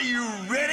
you ready?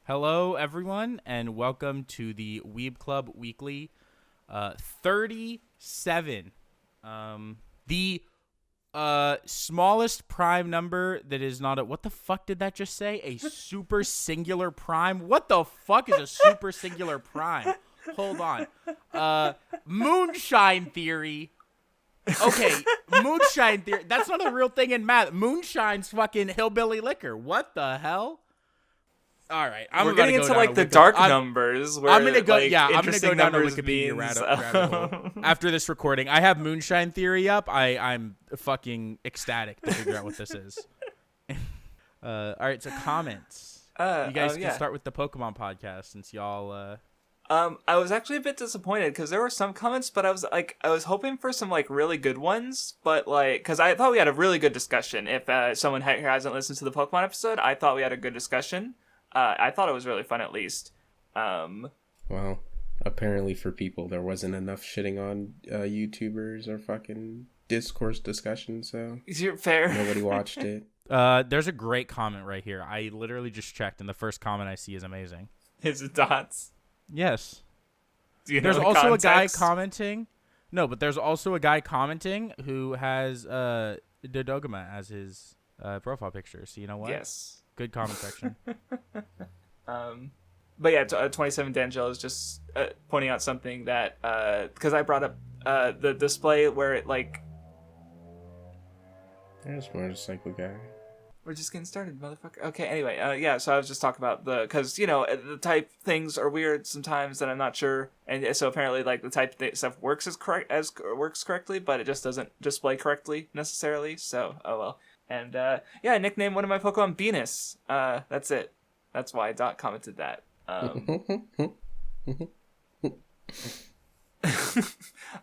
Hello, everyone, and welcome to the Weeb Club Weekly 37. The smallest prime number that is not a... What the fuck did that just say? A super singular prime? What the fuck is a super singular prime? Hold on. Moonshine theory. Okay, moonshine theory. That's not a real thing in math. Moonshine's fucking hillbilly liquor. What the hell? All right, we're getting into like the dark numbers. Where, I'm gonna go. like, I'm gonna go down to Wikipedia rabbit hole. After this recording. I have moonshine theory up. I'm fucking ecstatic to figure out what this is. All right, so comments. You guys can start with the Pokemon podcast since y'all. I was actually a bit disappointed because there were some comments, but I was hoping for some like really good ones, but like because I thought we had a really good discussion. If someone here hasn't listened to the Pokemon episode, I thought we had a good discussion. I thought it was really fun, at least. Well, apparently for people, there wasn't enough shitting on YouTubers or fucking discourse discussion, so fair. Nobody watched it. There's a great comment right here. I literally just checked, and the first comment I see is amazing. Is it dots? Yes. There's also a guy commenting. No, but there's also a guy commenting who has Dodogama as his profile picture. So you know what? Yes. Good comment section. But yeah, 27 D'Angelo is just pointing out something that because I brought up the display where it like. There's motorcycle guy. We're just getting started, motherfucker. Okay, anyway, yeah. So I was just talking about because the type things are weird sometimes that I'm not sure, and so apparently like the type stuff works works correctly, but it just doesn't display correctly necessarily. So oh well. And yeah, I nicknamed one of my Pokemon Venus. That's it. That's why Dot commented that.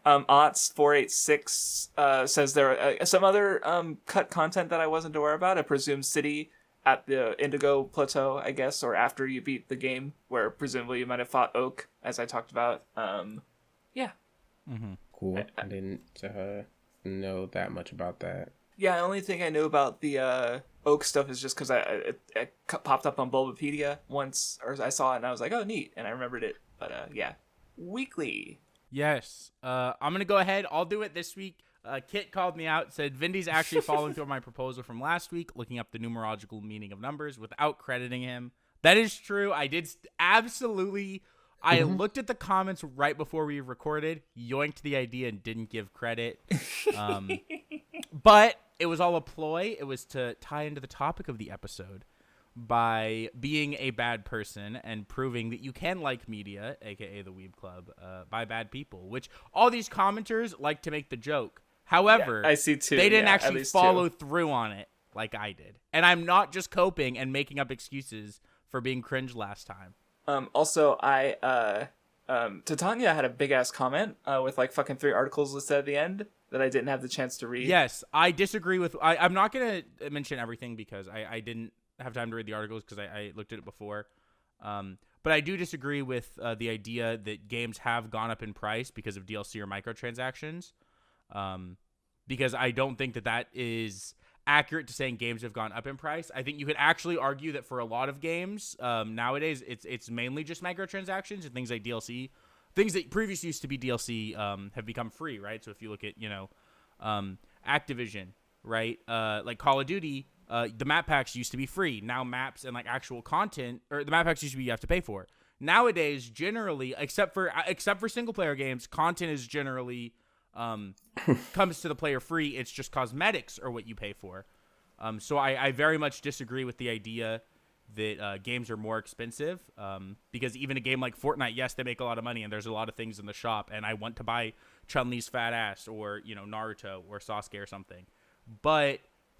Ots486 says there are some other cut content that I wasn't aware about. I presume City at the Indigo Plateau, I guess, or after you beat the game, where presumably you might have fought Oak, as I talked about. Yeah. Mm-hmm. Cool. I didn't know that much about that. Yeah, the only thing I knew about the Oak stuff is just because it popped up on Bulbapedia once, or I saw it and I was like, oh, neat, and I remembered it. But yeah, weekly. Yes. I'm going to go ahead. I'll do it this week. Kit called me out, said Vindy's actually following through on my proposal from last week, looking up the numerological meaning of numbers without crediting him. That is true. I did absolutely... I looked at the comments right before we recorded, yoinked the idea, and didn't give credit. But it was all a ploy. It was to tie into the topic of the episode by being a bad person and proving that you can like media, a.k.a. the Weeb Club, by bad people, which all these commenters like to make the joke. However, yeah, I see too. They didn't actually follow through on it like I did. And I'm not just coping and making up excuses for being cringe last time. Also, Titania had a big ass comment with like fucking 3 articles listed at the end that I didn't have the chance to read. Yes, I disagree with. I'm not gonna mention everything because I didn't have time to read the articles because I looked at it before. But I do disagree with the idea that games have gone up in price because of DLC or microtransactions. Because I don't think that is accurate to saying games have gone up in price. I think you could actually argue that for a lot of games nowadays it's mainly just microtransactions and things like DLC. Things that previously used to be DLC have become free, right? So if you look at Activision, right, like Call of Duty, the map packs used to be free. Now maps and like actual content, or the map packs used to be you have to pay for. Nowadays, generally, except for single player games, content is generally comes to the player free. It's just cosmetics or what you pay for. So I very much disagree with the idea that games are more expensive, because even a game like Fortnite, yes, they make a lot of money and there's a lot of things in the shop, and I want to buy Chun-Li's fat ass or Naruto or Sasuke or something. but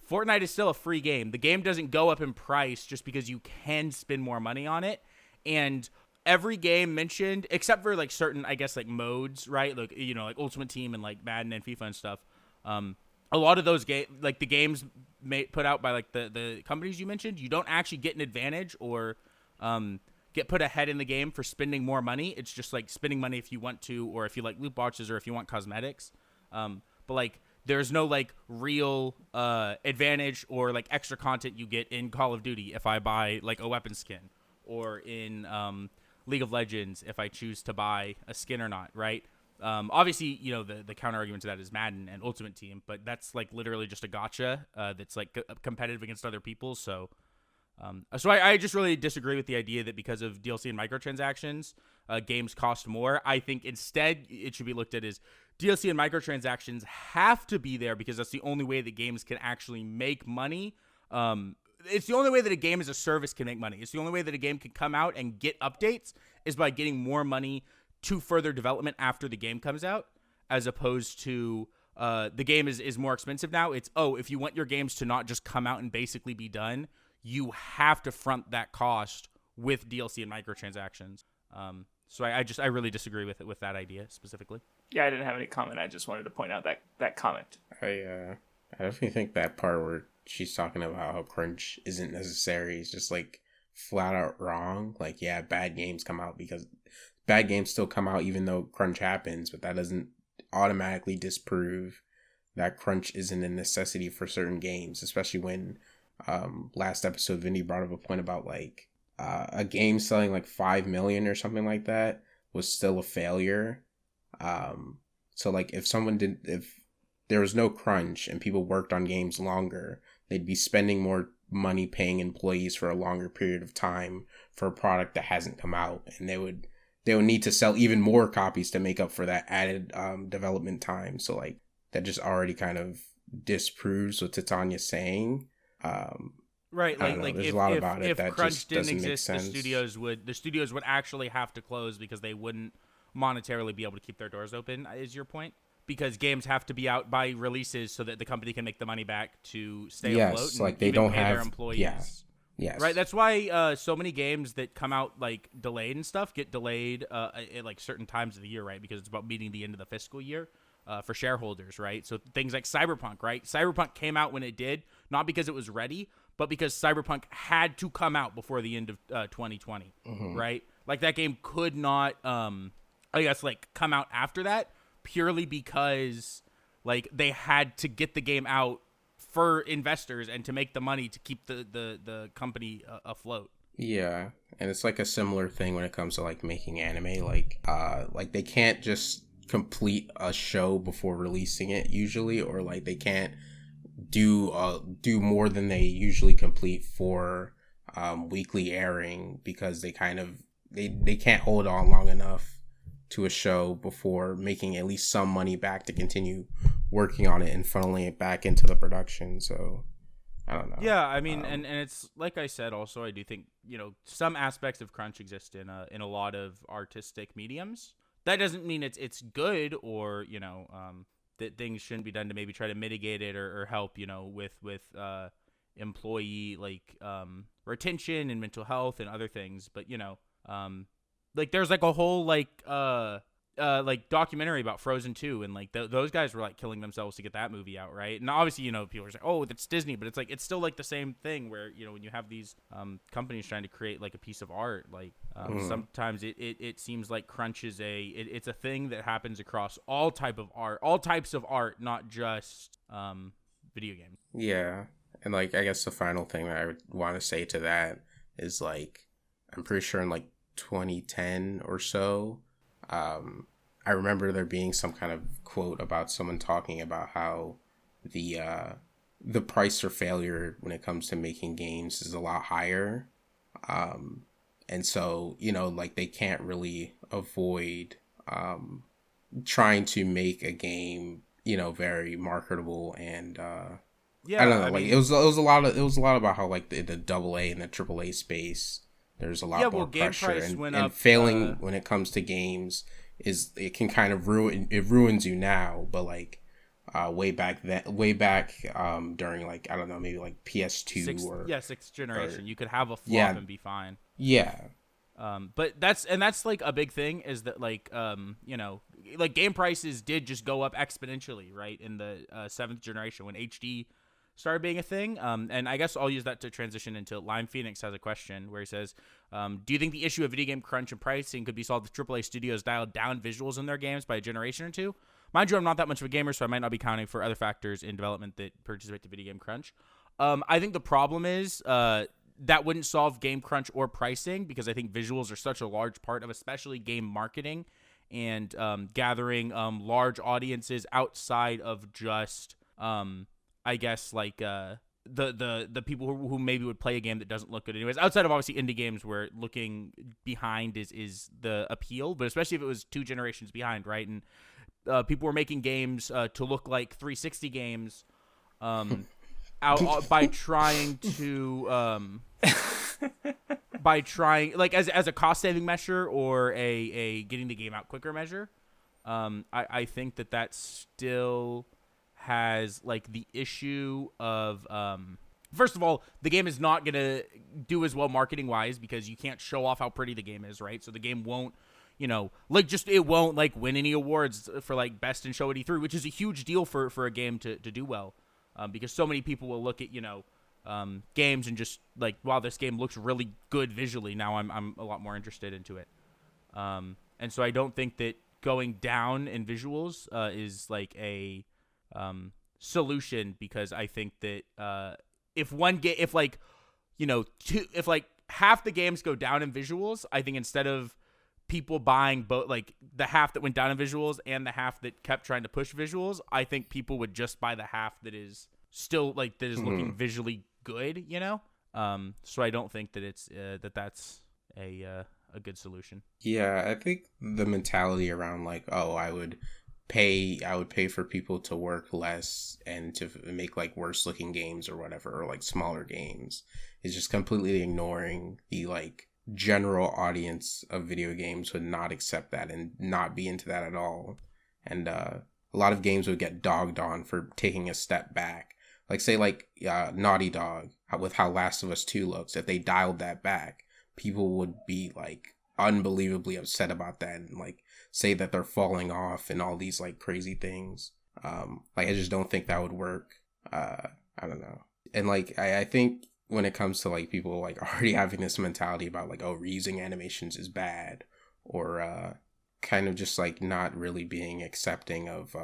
Fortnite is still a free game. The game doesn't go up in price just because you can spend more money on it. And every game mentioned, except for like certain, I guess, like modes, right? Like, you know, like Ultimate Team and like Madden and FIFA and stuff. A lot of those like the games put out by like the companies you mentioned, you don't actually get an advantage or get put ahead in the game for spending more money. It's just like spending money if you want to, or if you like loot boxes, or if you want cosmetics. But like there's no like real advantage or like extra content you get in Call of Duty if I buy like a weapon skin, or in League of Legends if I choose to buy a skin or not, right? Obviously, you know, the counter argument to that is Madden and Ultimate Team, but that's like literally just a gotcha that's like competitive against other people. So I just really disagree with the idea that because of DLC and microtransactions, games cost more. I think instead it should be looked at as DLC and microtransactions have to be there because that's the only way that games can actually make money. It's the only way that a game as a service can make money. It's the only way that a game can come out and get updates is by getting more money to further development after the game comes out, as opposed to the game is more expensive now. It's, if you want your games to not just come out and basically be done, you have to front that cost with DLC and microtransactions. So I really disagree with that idea specifically. Yeah, I didn't have any comment. I just wanted to point out that comment. I definitely think that part where she's talking about how crunch isn't necessary is just like flat out wrong. Like, yeah, bad games come out because bad games still come out even though crunch happens, but that doesn't automatically disprove that crunch isn't a necessity for certain games, especially when last episode Vindy brought up a point about like a game selling like 5 million or something like that was still a failure. So like if there was no crunch and people worked on games longer, they'd be spending more money paying employees for a longer period of time for a product that hasn't come out, and they would need to sell even more copies to make up for that added development time. So like that just already kind of disproves what Titania's saying. Right, like there's if, a lot about it if that crunch just didn't doesn't make exist, sense. the studios would actually have to close because they wouldn't monetarily be able to keep their doors open. Is your point? Because games have to be out by releases so that the company can make the money back to stay afloat. And like they even don't pay have their employees. Yeah. Yes. Right. That's why so many games that come out like delayed and stuff get delayed at like certain times of the year, right? Because it's about meeting the end of the fiscal year for shareholders, right? So things like Cyberpunk, right? Cyberpunk came out when it did, not because it was ready, but because Cyberpunk had to come out before the end of 2020, right? Like that game could not, I guess, like come out after that purely because like they had to get the game out for investors and to make the money to keep the company afloat. Yeah, and it's like a similar thing when it comes to like making anime. Like they can't just complete a show before releasing it usually, or like they can't do more than they usually complete for weekly airing because they can't hold on long enough to a show before making at least some money back to continue working on it and funneling it back into the production. So I don't know. Yeah, I mean, and it's like I said. Also, I do think some aspects of crunch exist in a lot of artistic mediums. That doesn't mean it's good or that things shouldn't be done to maybe try to mitigate it or help with employee like retention and mental health and other things. But like there's like a whole like documentary about Frozen 2, and like those guys were like killing themselves to get that movie out, right? And obviously people are saying, oh, that's Disney, but it's still like the same thing where when you have these companies trying to create like a piece of art, like sometimes it seems like crunch is it's a thing that happens across all types of art, not just video games. Yeah, and like I guess the final thing that I would want to say to that is like I'm pretty sure in like 2010 or so, I remember there being some kind of quote about someone talking about how the price for failure when it comes to making games is a lot higher, and so like they can't really avoid trying to make a game very marketable and I don't know, like it was a lot about how like the AA and the AAA space, there's a lot more pressure, and failing when it comes to games it can kind of ruins you now, but like way back during like, I don't know, maybe like PS2 sixth generation. You could have a flop and be fine. Yeah. But that's like a big thing is that like like game prices did just go up exponentially, right, in the 7th generation when HD started being a thing. And I guess I'll use that to transition into Lime Phoenix has a question where he says, do you think the issue of video game crunch and pricing could be solved if AAA studios dialed down visuals in their games by a generation or two? Mind you, I'm not that much of a gamer, so I might not be counting for other factors in development that participate to video game crunch. I think the problem is that wouldn't solve game crunch or pricing because I think visuals are such a large part of especially game marketing and gathering large audiences outside of just, I guess, like the people who maybe would play a game that doesn't look good anyways. Outside of obviously indie games where looking behind is the appeal, but especially if it was 2 generations behind, right? And people were making games to look like 360 games by trying to like as a cost saving measure or a getting the game out quicker measure. I think that still has like the issue of first of all, the game is not gonna do as well marketing wise because you can't show off how pretty the game is, right? So the game won't, it won't like win any awards for like best in show at E3, which is a huge deal for a game to do well, because so many people will look at games and just like, wow, this game looks really good visually. Now I'm a lot more interested into it, and so I don't think that going down in visuals is like a solution, because I think that if half the games go down in visuals, I think instead of people buying both, like the half that went down in visuals and the half that kept trying to push visuals, I think people would just buy the half that is still like that is looking visually good, so I don't think that it's that's a good solution. Yeah, I think the mentality around like, oh, I would pay for people to work less and to make like worse looking games or whatever, or like smaller games, is just completely ignoring the like general audience of video games would not accept that and not be into that at all. And a lot of games would get dogged on for taking a step back. Like say like Naughty Dog with how Last of Us 2 looks, if they dialed that back, people would be like unbelievably upset about that and like say that they're falling off and all these like crazy things. Like I just don't think that would work. I don't know. And like I think when it comes to like people like already having this mentality about like, oh, reusing animations is bad, or kind of just like not really being accepting of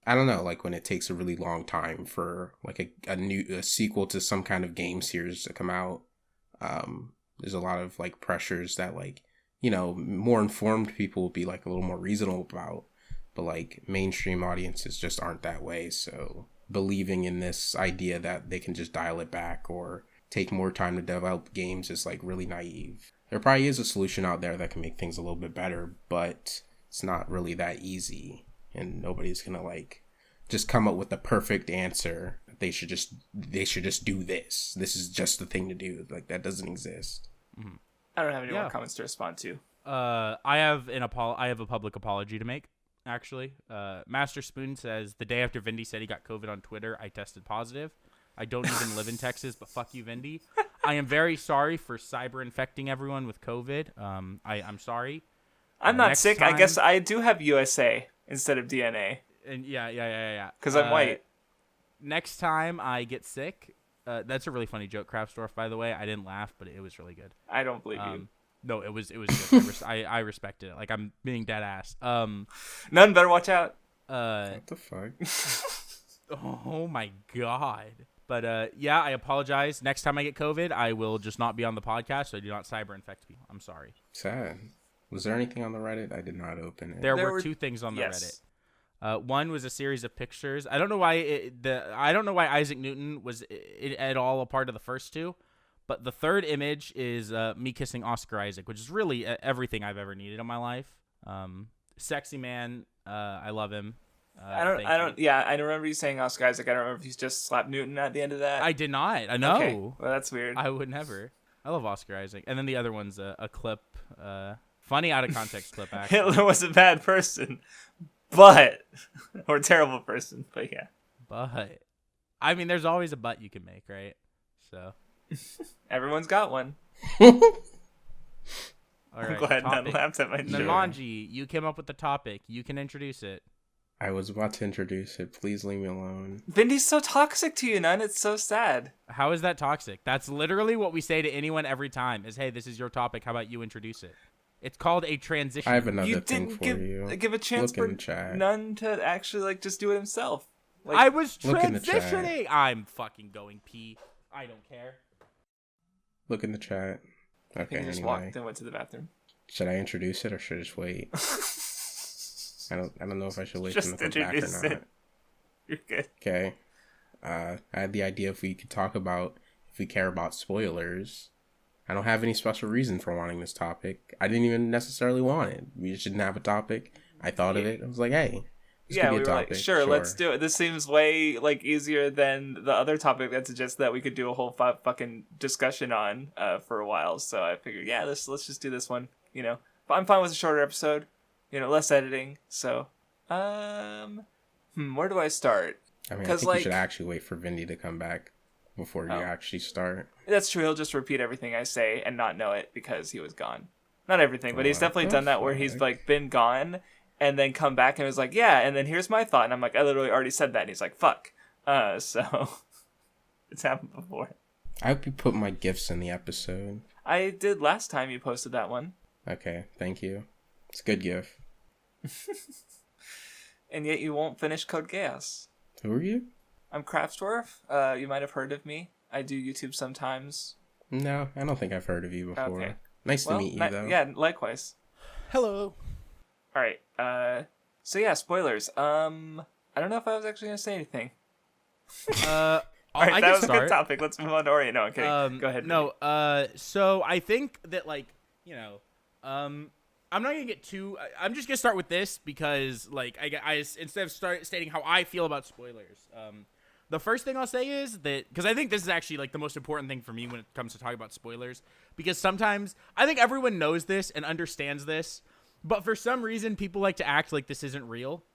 I don't know, like when it takes a really long time for like a sequel to some kind of game series to come out, there's a lot of like pressures that like, more informed people will be like a little more reasonable about, but like mainstream audiences just aren't that way. So believing in this idea that they can just dial it back or take more time to develop games is like really naive. There probably is a solution out there that can make things a little bit better, but it's not really that easy, and nobody's gonna like just come up with the perfect answer. They should just do this. This is just the thing to do. Like that doesn't exist. Mm-hmm. I don't have any more comments to respond to. I have a public apology to make, actually. Master Spoon says, the day after Vindy said he got COVID on Twitter, I tested positive. I don't even live in Texas, but fuck you, Vindy. I am very sorry for cyber infecting everyone with COVID. I'm sorry. I'm not sick. I guess I do have USA instead of DNA. And yeah. Because I'm white. Next time I get sick, that's a really funny joke, Craftsdwarf, by the way. I didn't laugh, but it was really good. I don't believe you. No, it was good. I respected it. Like, I'm being dead ass. None better watch out. What the fuck? Oh my god. But yeah, I apologize. Next time I get COVID, I will just not be on the podcast, so I do not cyber infect people. I'm sorry. Sad. Was there anything on the Reddit? I did not open it. There were 2 things on the Reddit. One was a series of pictures. I don't know why Isaac Newton was at all a part of the first 2, but the third image is me kissing Oscar Isaac, which is really everything I've ever needed in my life. Sexy man, I love him. I remember you saying Oscar Isaac. I don't remember if he's just slapped Newton at the end of that. I did not. I know. Okay. Well, that's weird. I would never. I love Oscar Isaac. And then the other one's a clip, funny out of context clip. Actually, Hitler was a bad person, but or a terrible person. But yeah, But I mean, there's always a but you can make, right? So everyone's got one. all I'm right, glad none topic. laughed at my joke. Nunmanji, you came up with the topic. You can introduce it. I was about to introduce it. Please leave me alone. Vindy's so toxic to you, Nun. It's so sad. How is that toxic? That's literally what we say to anyone every time is, hey, this is your topic. How about you introduce it? It's called a transition. I have another You thing didn't for give you. give a chance Look for in the chat. Nun to actually like just do it himself. Like, I was Look in the chat. transitioning. I'm fucking going pee. I don't care. Look in the chat. he Okay, just anyway. walked and went to the bathroom. Should I introduce it or should I just wait? I don't know if I should wait for him Just to come back or introduce not. it. You're good. Okay. I had the idea if we could talk about if we care about spoilers. I don't have any special reason for wanting this topic. I didn't even necessarily want it. We just didn't have a topic. I thought of it. I was like, hey, this Yeah, could we be were a like, topic. sure, let's do it. This seems way like easier than the other topic that suggests that we could do a whole fucking discussion on for a while. So I figured, yeah, let's just do this one. You know, but I'm fine with a shorter episode. You know, less editing. So, where do I start? I mean, I 'Cause, think we like- should actually wait for Vindy to come back before you actually start. That's true. He'll just repeat everything I say and not know it because he was gone. Not everything, but he's What definitely the done that where he's fuck? like been gone and then come back and was like, yeah, and then here's my thought, and I'm like, I literally already said that, and he's like, fuck. So it's happened before. I hope you put my gifts in the episode. I did last time you posted that one, Okay, thank you. It's a good gift. and yet you won't finish Code Geass. Who are you? I'm Craftsdwarf. You might have heard of me. I do YouTube sometimes. No, I don't think I've heard of you before. Okay. Nice Well, to meet you, though. yeah, likewise. Hello. All right. So yeah, spoilers. I don't know if I was actually gonna say anything. All All right, I that can was a start. good topic. Let's move on to Ori. No, okay. Go ahead. No, so I think that, like, you know, I'm not gonna get too. I'm just gonna start with this because, like, I instead of stating how I feel about spoilers, the first thing I'll say is that, because I think this is actually like the most important thing for me when it comes to talking about spoilers, because sometimes I think everyone knows this and understands this, but for some reason people like to act like this isn't real.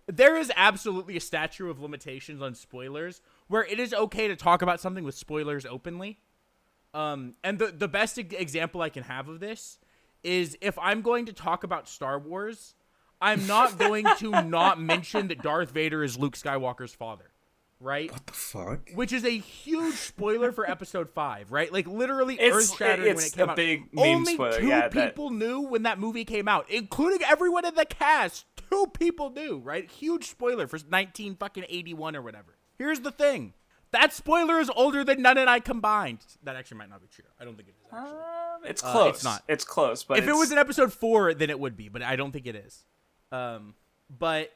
There is absolutely a statute of limitations on spoilers where it is okay to talk about something with spoilers openly. And the best example I can have of this is if I'm going to talk about Star Wars, I'm not going to not mention that Darth Vader is Luke Skywalker's father, right? What the fuck? Which is a huge spoiler for Episode 5, right? Like, literally It's earth-shattering when it came a out. big meme Only spoiler. two Yeah, people knew when that movie came out, including everyone in the cast. 2 people knew, right? Huge spoiler for 1981 or whatever. Here's the thing. That spoiler is older than Nun and I combined. That actually might not be true. I don't think it is, actually. It's close. it's not. It's close, but If it was in Episode 4, then it would be, but I don't think it is. But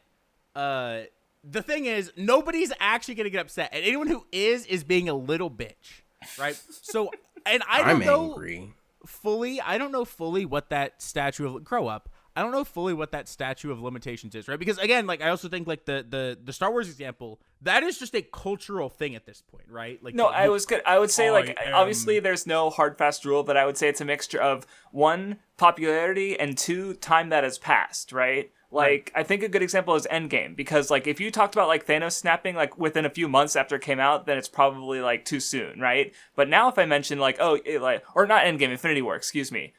the thing is, nobody's actually going to get upset. And anyone who is being a little bitch, right? So, and I'm angry. I don't know fully what that statute of grow up. I don't know fully what that statute of limitations is, right? Because again, like I also think like the Star Wars example, that is just a cultural thing at this point, right? Like No, I would say like I obviously there's no hard fast rule, but I would say it's a mixture of 1, popularity, and 2, time that has passed, right? Like I think a good example is Endgame, because like if you talked about like Thanos snapping like within a few months after it came out, then it's probably like too soon, right? But now if I mention like or not Endgame, Infinity War, excuse me.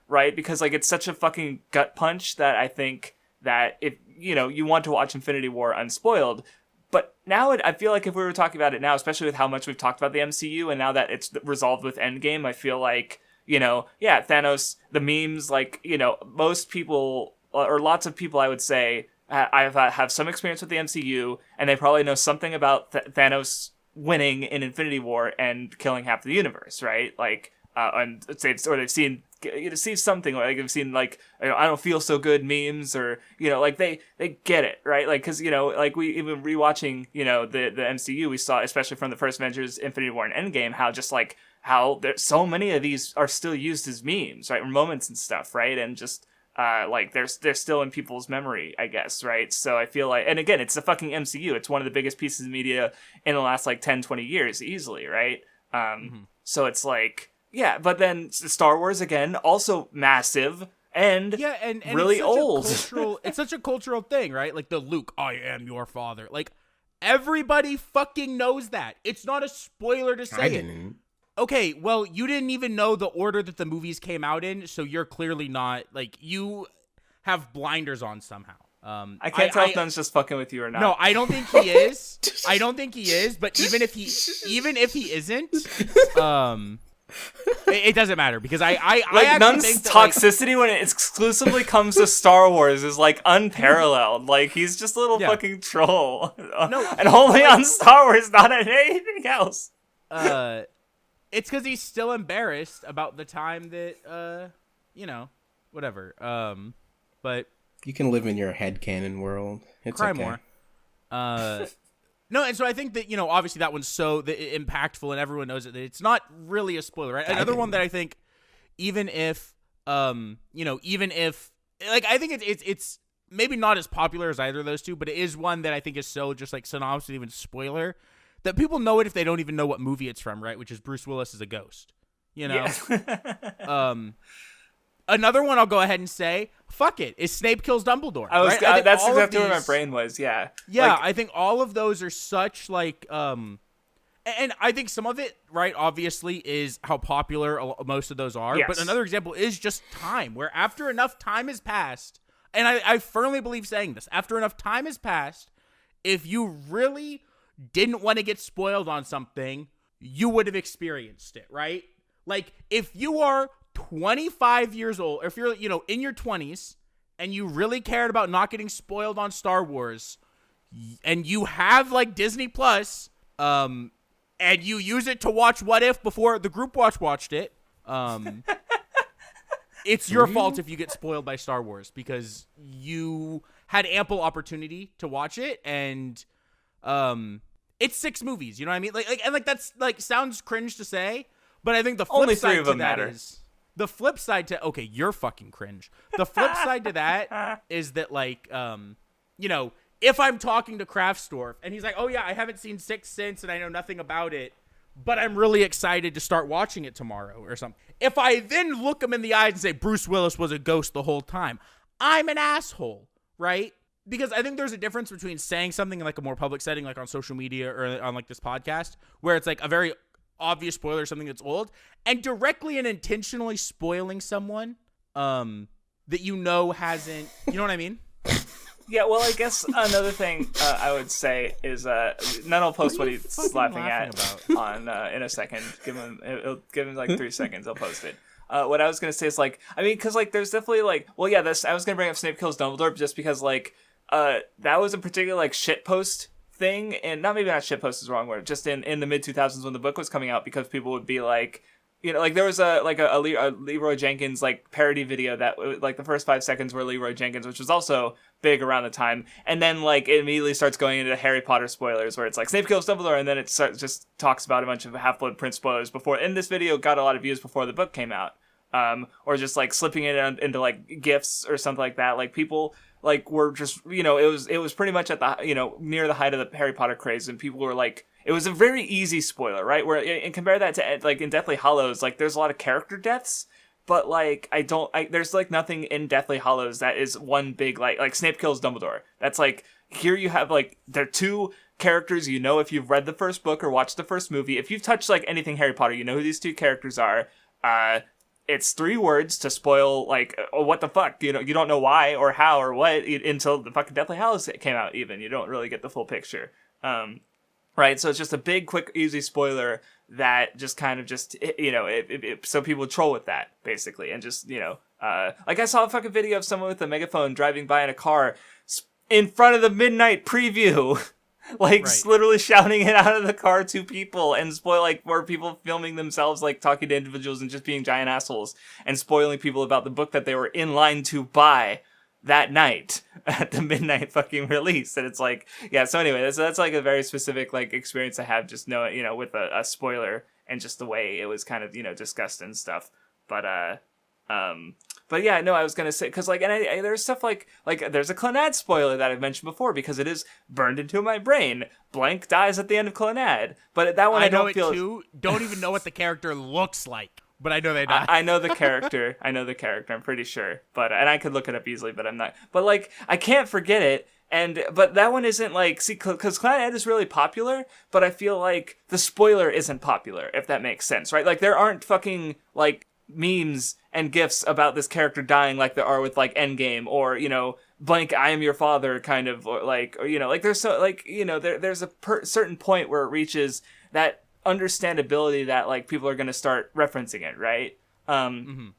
Right? Because like it's such a fucking gut punch that I think that if you want to watch Infinity War unspoiled. But now I feel like if we were talking about it now, especially with how much we've talked about the MCU and now that it's resolved with Endgame, I feel like, Thanos, the memes, like, most people or lots of people I would say have some experience with the MCU and they probably know something about Thanos winning in Infinity War and killing half the universe, right? Like, and they've seen something, like they've seen like I don't feel so good memes, or like they get it, right? Like because like we even rewatching the MCU, we saw especially from the first Avengers, Infinity War, and Endgame how there's so many of these are still used as memes, right, or moments and stuff, right, and just like they're still in people's memory, I guess, right? So I feel like, and again, it's the fucking MCU, it's one of the biggest pieces of media in the last like 10-20 years easily, right? So it's like, yeah, but then Star Wars, again, also massive, and and really it's old. It's such a cultural thing, right? Like the Luke, I am your father. Like everybody fucking knows that. It's not a spoiler to say I it. didn't. Okay, well, you didn't even know the order that the movies came out in, so you're clearly not, like, you have blinders on somehow. I can't tell if Nun's just fucking with you or not. No, I don't think he is. I don't think he is, but even if he isn't, it doesn't matter because I actually Nun's think that, toxicity when it exclusively comes to Star Wars is like unparalleled. Like he's just a little fucking troll. No, and only on Star Wars, not on anything else. It's because he's still embarrassed about the time that whatever. But you can live in your headcanon world. It's cry okay. more. No, and so I think that, obviously that one's so impactful and everyone knows it. That it's not really a spoiler, right? Another one that I think, even if, I think it's maybe not as popular as either of those two, but it is one that I think is so just like synopsis, even spoiler, that people know it if they don't even know what movie it's from, right? Which is Bruce Willis as a ghost, Yes. Another one I'll go ahead and say, fuck it, is Snape Kills Dumbledore. That's exactly where my brain was, yeah. Yeah, I think all of those are such, like, and I think some of it, right, obviously, is how popular most of those are. Yes. But another example is just time, where after enough time has passed, and I firmly believe saying this, after enough time has passed, if you really didn't want to get spoiled on something, you would have experienced it, right? Like, if you are 25 years old, or if you're, in your 20s, and you really cared about not getting spoiled on Star Wars, and you have, like, Disney Plus, and you use it to watch What If before the group watched it, it's your fault if you get spoiled by Star Wars, because you had ample opportunity to watch it, and, it's 6 movies, you know what I mean? Like that's, like, sounds cringe to say, but I think the flip only side 3 of to them that matter. is... The flip side to, okay, you're fucking cringe. The flip side to that is that, like, if I'm talking to Craftsdwarf and he's like, oh yeah, I haven't seen Sixth Sense and I know nothing about it, but I'm really excited to start watching it tomorrow or something. If I then look him in the eyes and say Bruce Willis was a ghost the whole time, I'm an asshole, right? Because I think there's a difference between saying something in, like, a more public setting, like on social media or on, like, this podcast, where it's like a very obvious spoiler, something that's old, and directly and intentionally spoiling someone that hasn't, you know what I mean? Yeah, well, I guess another thing I would say is None will post what he's laughing at on in a second. Give him like 3 seconds. I'll post it. What I was gonna say is, like, I mean, because, like, there's definitely, like, well, yeah, I was gonna bring up Snape Kills Dumbledore just because, like, that was a particular, like, shitpost thing, and not shitpost is the wrong word, just in the mid 2000s when the book was coming out, because people would be like, like, there was a Leroy Jenkins, like, parody video that, like, the first 5 seconds were Leroy Jenkins, which was also big around the time, and then, like, it immediately starts going into Harry Potter spoilers, where it's like Snape Kills Dumbledore, and then it just talks about a bunch of Half-Blood Prince spoilers before, and this video got a lot of views before the book came out, or just, like, slipping it into, like, GIFs or something like that. Like, people, like, were just, it was pretty much at the, near the height of the Harry Potter craze, and people were like, it was a very easy spoiler, right? Where, and compare that to, like, in Deathly Hallows, like, there's a lot of character deaths, but, like, there's, like, nothing in Deathly Hallows that is one big, like Snape Kills Dumbledore. That's, like, here you have, like, they're 2 characters, if you've read the first book or watched the first movie, if you've touched, like, anything Harry Potter, you know who these 2 characters are. It's 3 words to spoil, like, what the fuck, you don't know why or how or what until the fucking Deathly Hallows came out. Even you don't really get the full picture, right? So it's just a big, quick, easy spoiler that just kind of just so people troll with that basically, and just like, I saw a fucking video of someone with a megaphone driving by in a car in front of the midnight preview. Like, right. Literally shouting it out of the car to people, and or people filming themselves, like, talking to individuals and just being giant assholes, and spoiling people about the book that they were in line to buy that night at the midnight fucking release. And it's like, yeah, so anyway, that's like a very specific, like, experience I have, just knowing, with a spoiler, and just the way it was kind of, discussed and stuff. But yeah, no, I was gonna say, because, like, and there's stuff like there's a Clannad spoiler that I've mentioned before, because it is burned into my brain. Blank dies at the end of Clannad, but that one I don't know feel. Too. Don't even know what the character looks like. but I know they die. I know the character. I'm pretty sure, and I could look it up easily, but I'm not. But like, I can't forget it. But that one isn't like, see, because Clan Ed is really popular, but I feel like the spoiler isn't popular, if that makes sense, right? Like, there aren't fucking like memes and gifs about this character dying like there are with like Endgame or, you know, blank I am your father kind of, or like, or, you know, like there's so like, you know, there's a certain point where it reaches that understandability that like people are going to start referencing it, right? And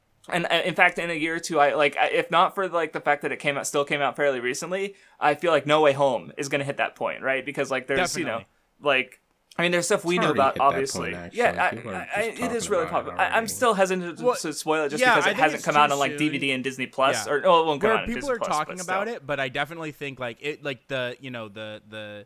in fact, in a year or two, if not for like the fact that it still came out fairly recently, I feel like No Way Home is going to hit that point, right? Because like there's, Definitely. you know, like, I mean, there's stuff we know about, obviously. It is really popular. I'm still hesitant to spoil it just because it hasn't come out on like DVD and Disney Plus, or it won't come out on Disney Plus. People are talking about it, but I definitely think like it, like the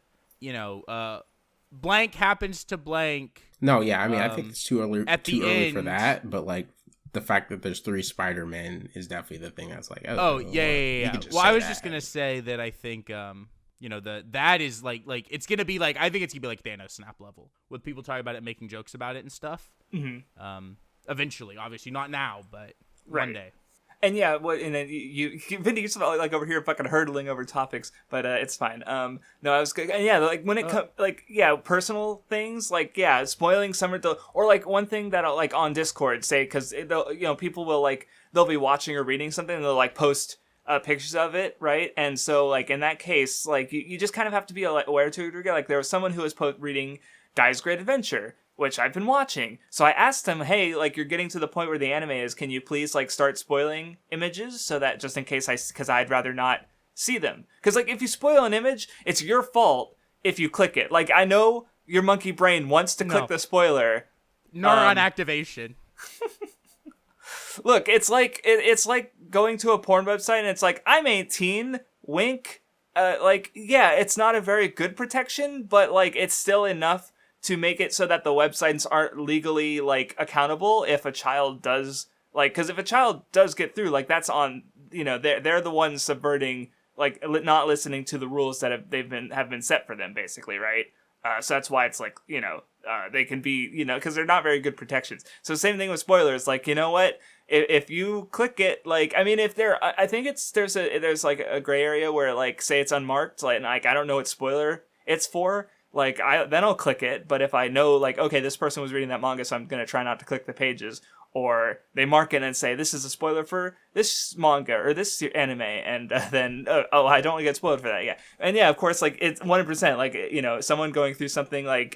blank happens to blank. No, yeah, I mean, I think it's too early for end, that, but like the fact that there's 3 Spider-Men is definitely the thing that's like, yeah. Well, I was just gonna say that I think that is like it's gonna be like, I think it's gonna be like Thanos snap level with people talking about it, making jokes about it and stuff. Eventually, obviously not now, but one day. And yeah, and then Vindy, you're sort of like over here fucking hurdling over topics, but it's fine. No, I was good. And yeah, like when it comes, like, yeah, personal things, like, yeah, spoiling some of the, or like one thing that I'll like on Discord say, because people will like, they'll be watching or reading something and they'll like post pictures of it, right? And so like in that case, like you just kind of have to be aware to a degree. Like there was someone who was reading Guy's Great Adventure, which I've been watching. So I asked him, hey, like, you're getting to the point where the anime is, can you please, like, start spoiling images so that just in case because I'd rather not see them. Because, like, if you spoil an image, it's your fault if you click it. Like, I know your monkey brain wants to click the spoiler. Neuron activation. Look, it's like it's like going to a porn website and it's like, I'm 18, wink. Like, yeah, it's not a very good protection, but, like, it's still enough to make it so that the websites aren't legally like accountable if a child does, like, because if a child does get through, like, that's on, you know, they're the ones subverting, like, not listening to the rules that have been set for them, basically, right? So that's why it's like, you know, they can be, you know, because they're not very good protections. So same thing with spoilers, like, you know what? If you click it, like, I mean, if I think there's like a gray area where, like, say it's unmarked, like I don't know what spoiler it's for. Like, then I'll click it, but if I know, like, okay, this person was reading that manga, so I'm going to try not to click the pages, or they mark it and say, this is a spoiler for this manga, or this anime, and then, I don't get spoiled for that, yeah. And yeah, of course, like, it's 100%, like, you know, someone going through something like,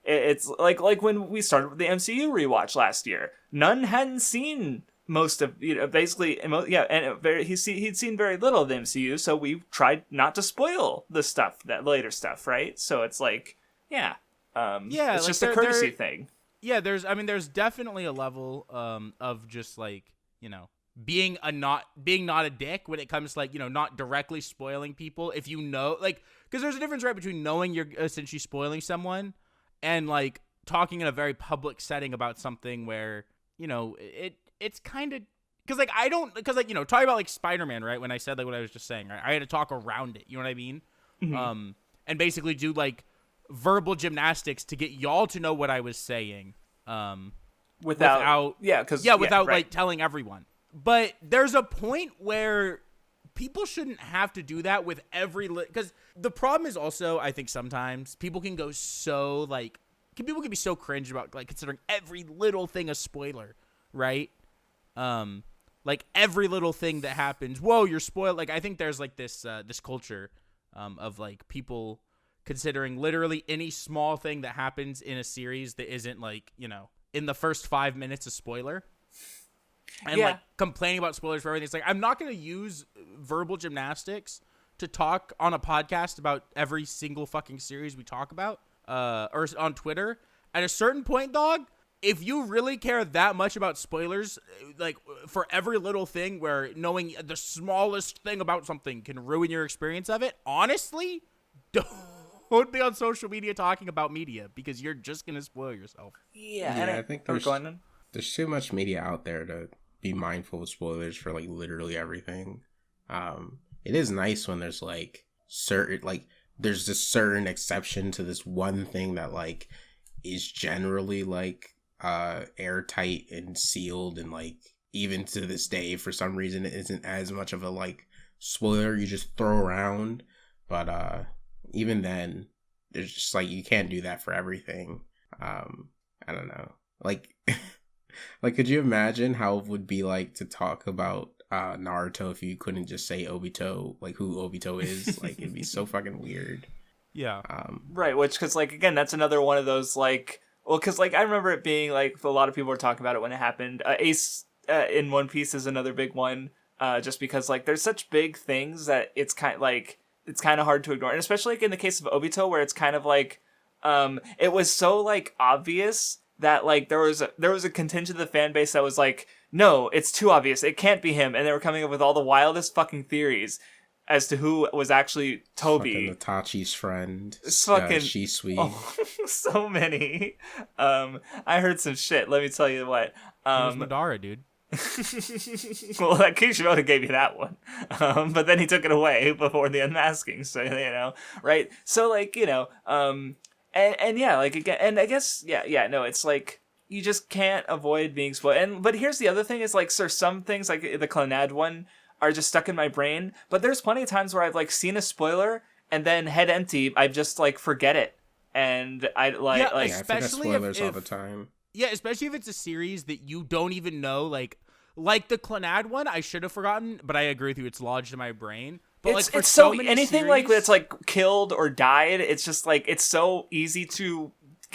it's like when we started with the MCU rewatch last year, Nun hadn't seen most of, you know, basically, yeah, and he'd seen very little of the MCU, so we tried not to spoil the stuff, that later stuff, right? So it's like, yeah, it's like just a courtesy thing. Yeah, there's definitely a level of just like, you know, being not a dick when it comes to, like, you know, not directly spoiling people if you know, like, because there's a difference, right, between knowing you're essentially spoiling someone and like talking in a very public setting about something where, you know, it's kind of, because like, you know, talking about like Spider-Man, right, when I said like what I was just saying, right, I had to talk around it, you know what I mean? Mm-hmm. And basically do like verbal gymnastics to get y'all to know what I was saying, without like telling everyone. But there's a point where people shouldn't have to do that with because the problem is also, I think sometimes people can go so like, people can be so cringe about like considering every little thing a spoiler, right? Like every little thing that happens, whoa, you're spoiled. Like, I think there's like this culture of like people considering literally any small thing that happens in a series that isn't like, you know, in the first 5 minutes a spoiler, and like complaining about spoilers for everything. It's like, I'm not going to use verbal gymnastics to talk on a podcast about every single fucking series we talk about, or on Twitter. At a certain point, dog, if you really care that much about spoilers, like for every little thing where knowing the smallest thing about something can ruin your experience of it, honestly, don't be on social media talking about media, because you're just going to spoil yourself. Yeah, I think there's too much media out there to be mindful of spoilers for like literally everything. It is nice when there's like there's this certain exception to this one thing that like is generally like airtight and sealed, and like even to this day for some reason it isn't as much of a like spoiler you just throw around. But even then, there's just like you can't do that for everything. I don't know, like like could you imagine how it would be like to talk about Naruto if you couldn't just say Obito, like who Obito is? Like it'd be so fucking weird. Yeah. Right, which, because, like, again, that's another one of those, like, well, because, like, I remember it being, like, a lot of people were talking about it when it happened. Ace in One Piece is another big one, just because, like, there's such big things that it's kind of hard to ignore. And especially, like, in the case of Obito, where it's kind of, like, it was so, like, obvious that, like, there was a contingent of the fan base that was like, no, it's too obvious, it can't be him, and they were coming up with all the wildest fucking theories as to who was actually Toby. Fucking Itachi's friend. It's fucking Shisui. Oh, so many. I heard some shit. Let me tell you what. It was Madara, dude. Well, that Kishimoto gave you that one, but then he took it away before the unmasking. So right? So like and yeah, like again, and I guess no, it's like you just can't avoid being spoiled. But here's the other thing: is like, some things like the Clannad one are just stuck in my brain, but there's plenty of times where I've like seen a spoiler and then head empty, I just like forget it, and I like yeah, like Yeah, I forget especially spoilers if, all the time. Yeah, especially if it's a series that you don't even know, like the Clannad one. I should have forgotten, but I agree with you. It's lodged in my brain. But it's, like, it's so many anything series, like that's like killed or died. It's just like it's so easy to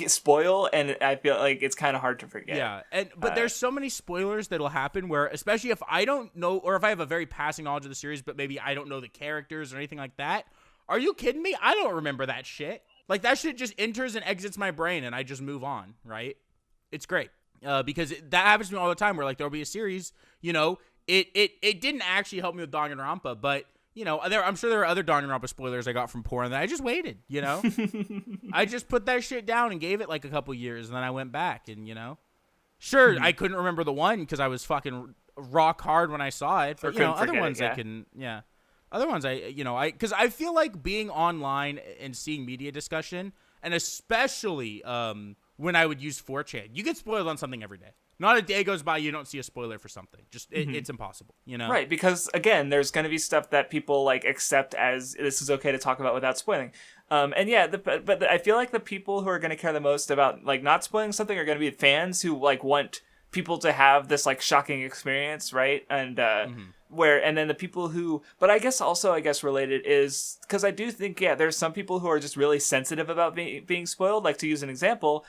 spoil, and I feel like it's kind of hard to forget. Yeah, but there's so many spoilers that'll happen where, especially if I don't know, or if I have a very passing knowledge of the series, but maybe I don't know the characters or anything like that. Are you kidding me? I don't remember that shit. Like, that shit just enters and exits my brain, and I just move on, right? It's great. Because that happens to me all the time where, like, there'll be a series, it didn't actually help me with Danganronpa, but, I'm sure there are other Danganronpa spoilers I got from porn that I just waited, I just put that shit down and gave it, like, a couple years, and then I went back, and, Sure, I couldn't remember the one because I was fucking rock hard when I saw it, but, other ones I can, Other ones because I feel like being online and seeing media discussion, and especially when I would use 4chan, you get spoiled on something every day. Not a day goes by you don't see a spoiler for something. Just it's impossible, Right, because again, there's going to be stuff that people like accept as this is okay to talk about without spoiling. And yeah, but I feel like the people who are going to care the most about like not spoiling something are going to be fans who like want people to have this like shocking experience, right? And and then the people who, but I guess related is because I do think there's some people who are just really sensitive about being spoiled. Like, to use an example,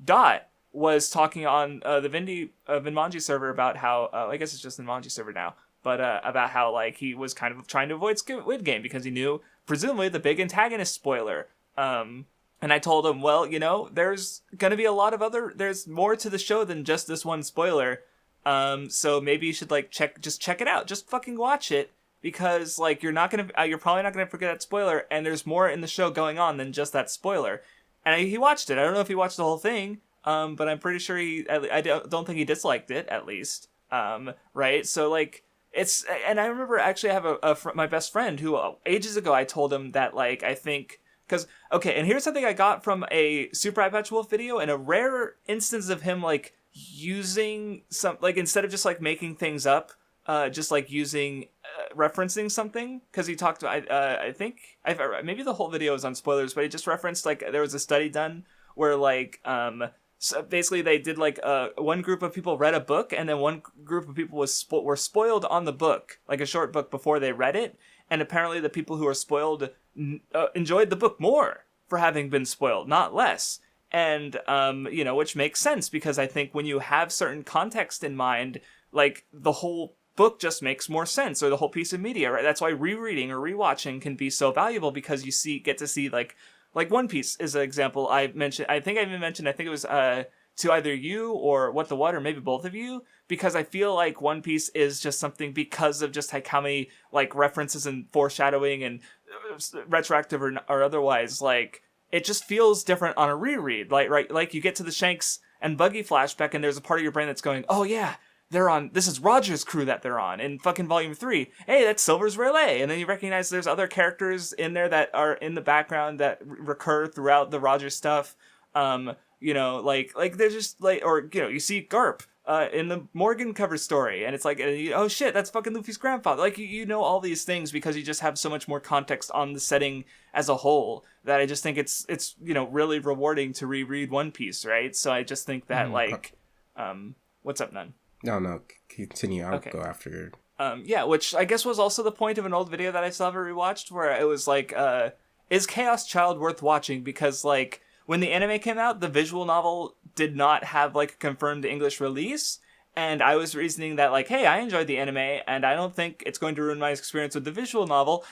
Dot was talking on the Nunmanji server about how I guess it's just the Nunmanji server now, but about how like he was kind of trying to avoid Squid Game because he knew presumably the big antagonist spoiler. And I told him, well, there's gonna be a lot of there's more to the show than just this one spoiler. So maybe you should like check it out, just fucking watch it, because like you're probably not gonna forget that spoiler, and there's more in the show going on than just that spoiler. And he watched it. I don't know if he watched the whole thing. But I'm pretty sure I don't think he disliked it, at least. Right? So, like, and I remember actually I have my best friend who ages ago I told him that, like, I think, because, okay, and here's something I got from a Super Eye Patch Wolf video, and a rare instance of him, like, using some, like, instead of just, like, making things up, just, like, using, referencing something, because he talked, I think, maybe the whole video is on spoilers, but he just referenced, like, there was a study done where, like, so basically, they did like one group of people read a book, and then one group of people were spoiled on the book, like a short book before they read it. And apparently, the people who were spoiled enjoyed the book more for having been spoiled, not less. And which makes sense because I think when you have certain context in mind, like the whole book just makes more sense, or the whole piece of media, right? That's why rereading or rewatching can be so valuable because you get to see like One Piece is an example I mentioned. I think it was to either you or What the What, or maybe both of you, because I feel like One Piece is just something because of just like how many like references and foreshadowing and retroactive or otherwise, like it just feels different on a reread. Like, right, like you get to the Shanks and Buggy flashback, and there's a part of your brain that's going, oh yeah, this is Roger's crew that they're on in fucking volume 3. Hey, that's Silver's Relay. And then you recognize there's other characters in there that are in the background that recur throughout the Roger stuff. you know, like they're just like, or you know, you see Garp in the Morgan cover story, and it's like, oh shit, that's fucking Luffy's grandfather. Like you know all these things because you just have so much more context on the setting as a whole, that I just think it's you know, really rewarding to reread One Piece, right? So I just think that like, what's up, Nun? No, continue. I'll Okay. go after your... Yeah, which I guess was also the point of an old video that I still haven't rewatched, where it was like, is Chaos Child worth watching? Because like, when the anime came out, the visual novel did not have like a confirmed English release, and I was reasoning that like, hey, I enjoyed the anime, and I don't think it's going to ruin my experience with the visual novel.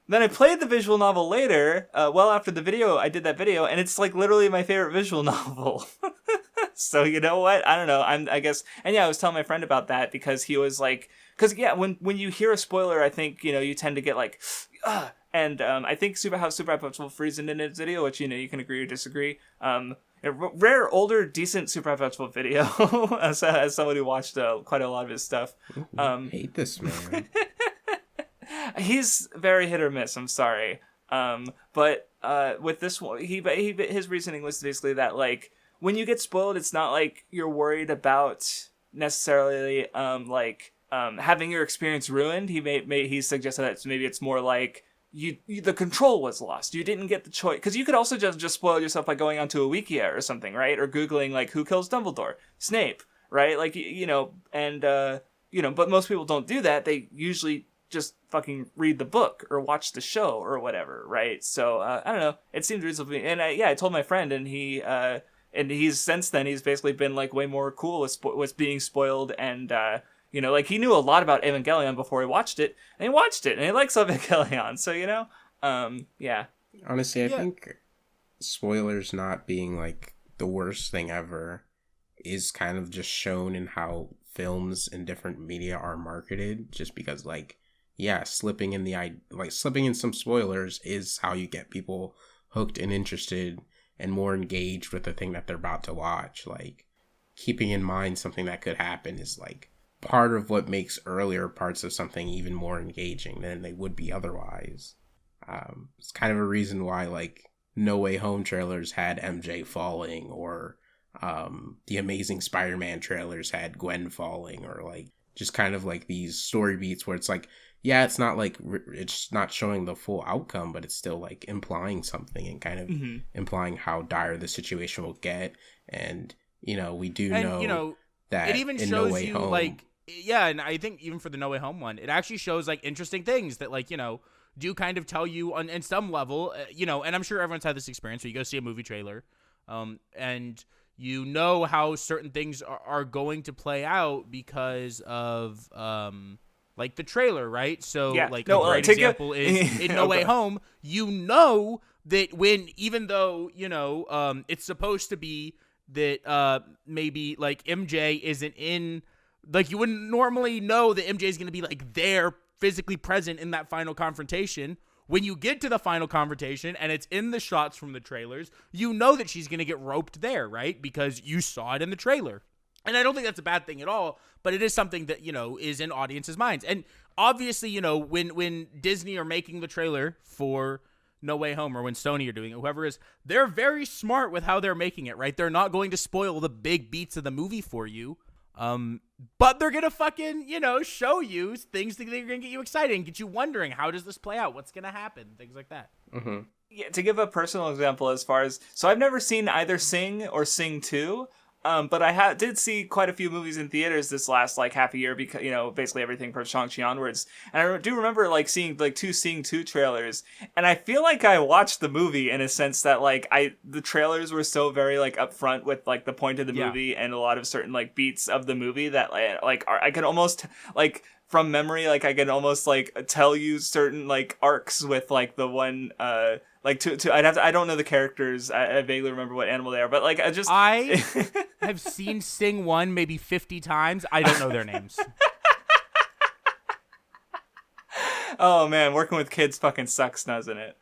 Then I played the visual novel later, well after the video, I did that video, and it's like literally my favorite visual novel. So you know what? I don't know. I guess, and yeah, I was telling my friend about that because he was like, because yeah, when you hear a spoiler, I think, you know, you tend to get like, and I think Super Hypertrophy reasoned in his video, which, you know, you can agree or disagree. A rare, older, decent Super Hypertrophy video as someone who watched quite a lot of his stuff. I hate this man. He's very hit or miss. I'm sorry. But with this one, his reasoning was basically that like, when you get spoiled, it's not like you're worried about necessarily having your experience ruined. He suggested that maybe it's more like you the control was lost. You didn't get the choice, because you could also just spoil yourself by going onto a wikia or something, right? Or googling like who kills Dumbledore, Snape, right? Like you know, and you know, but most people don't do that. They usually just fucking read the book or watch the show or whatever, right? So I don't know. It seemed reasonable, and I told my friend, and he's since then he's basically been like way more cool with being spoiled, and you know, like he knew a lot about Evangelion before he watched it, and he watched it, and he likes Evangelion. So you know, yeah. Honestly, I think spoilers not being like the worst thing ever is kind of just shown in how films and different media are marketed. Just because, like, yeah, slipping in some spoilers is how you get people hooked and interested and more engaged with the thing that they're about to watch. Like, keeping in mind something that could happen is like part of what makes earlier parts of something even more engaging than they would be otherwise. It's kind of a reason why like No Way Home trailers had MJ falling, or the Amazing Spider-Man trailers had Gwen falling, or like just kind of like these story beats where it's like, yeah, it's not like it's not showing the full outcome, but it's still like implying something and kind of implying how dire the situation will get. And you know, we do know that it even in shows No Way you Home, like, yeah, and I think even for the No Way Home one, it actually shows like interesting things that like, you know, do kind of tell you on some level, you know, and I'm sure everyone's had this experience where you go see a movie trailer, and you know how certain things are going to play out because of like the trailer, right? So Yeah. like No, a great example is in No Way Home, you know that even though, you know, it's supposed to be that maybe like MJ isn't in, like you wouldn't normally know that MJ is going to be like there physically present in that final confrontation. When you get to the final confrontation and it's in the shots from the trailers, you know that she's going to get roped there, right? Because you saw it in the trailer. And I don't think that's a bad thing at all, but it is something that, you know, is in audiences' minds. And obviously, you know, when Disney are making the trailer for No Way Home, or when Sony are doing it, whoever is, they're very smart with how they're making it, right? They're not going to spoil the big beats of the movie for you. But they're going to fucking, you know, show you things that they're going to get you excited and get you wondering, how does this play out? What's going to happen? Things like that. Mm-hmm. Yeah, to give a personal example, as far as, so I've never seen either Sing or Sing 2. But I did see quite a few movies in theaters this last like half a year, because, you know, basically everything from Shang-Chi onwards. And I do remember like seeing like two Sing 2 trailers, and I feel like I watched the movie in a sense that like the trailers were so very like upfront with like the point of the movie and a lot of certain like beats of the movie that like I could almost like from memory, like I can almost like tell you certain like arcs with like the one like I don't know the characters. I vaguely remember what animal they are, but like I have seen Sing 1 maybe 50 times. I don't know their names. Oh man, working with kids fucking sucks, doesn't it?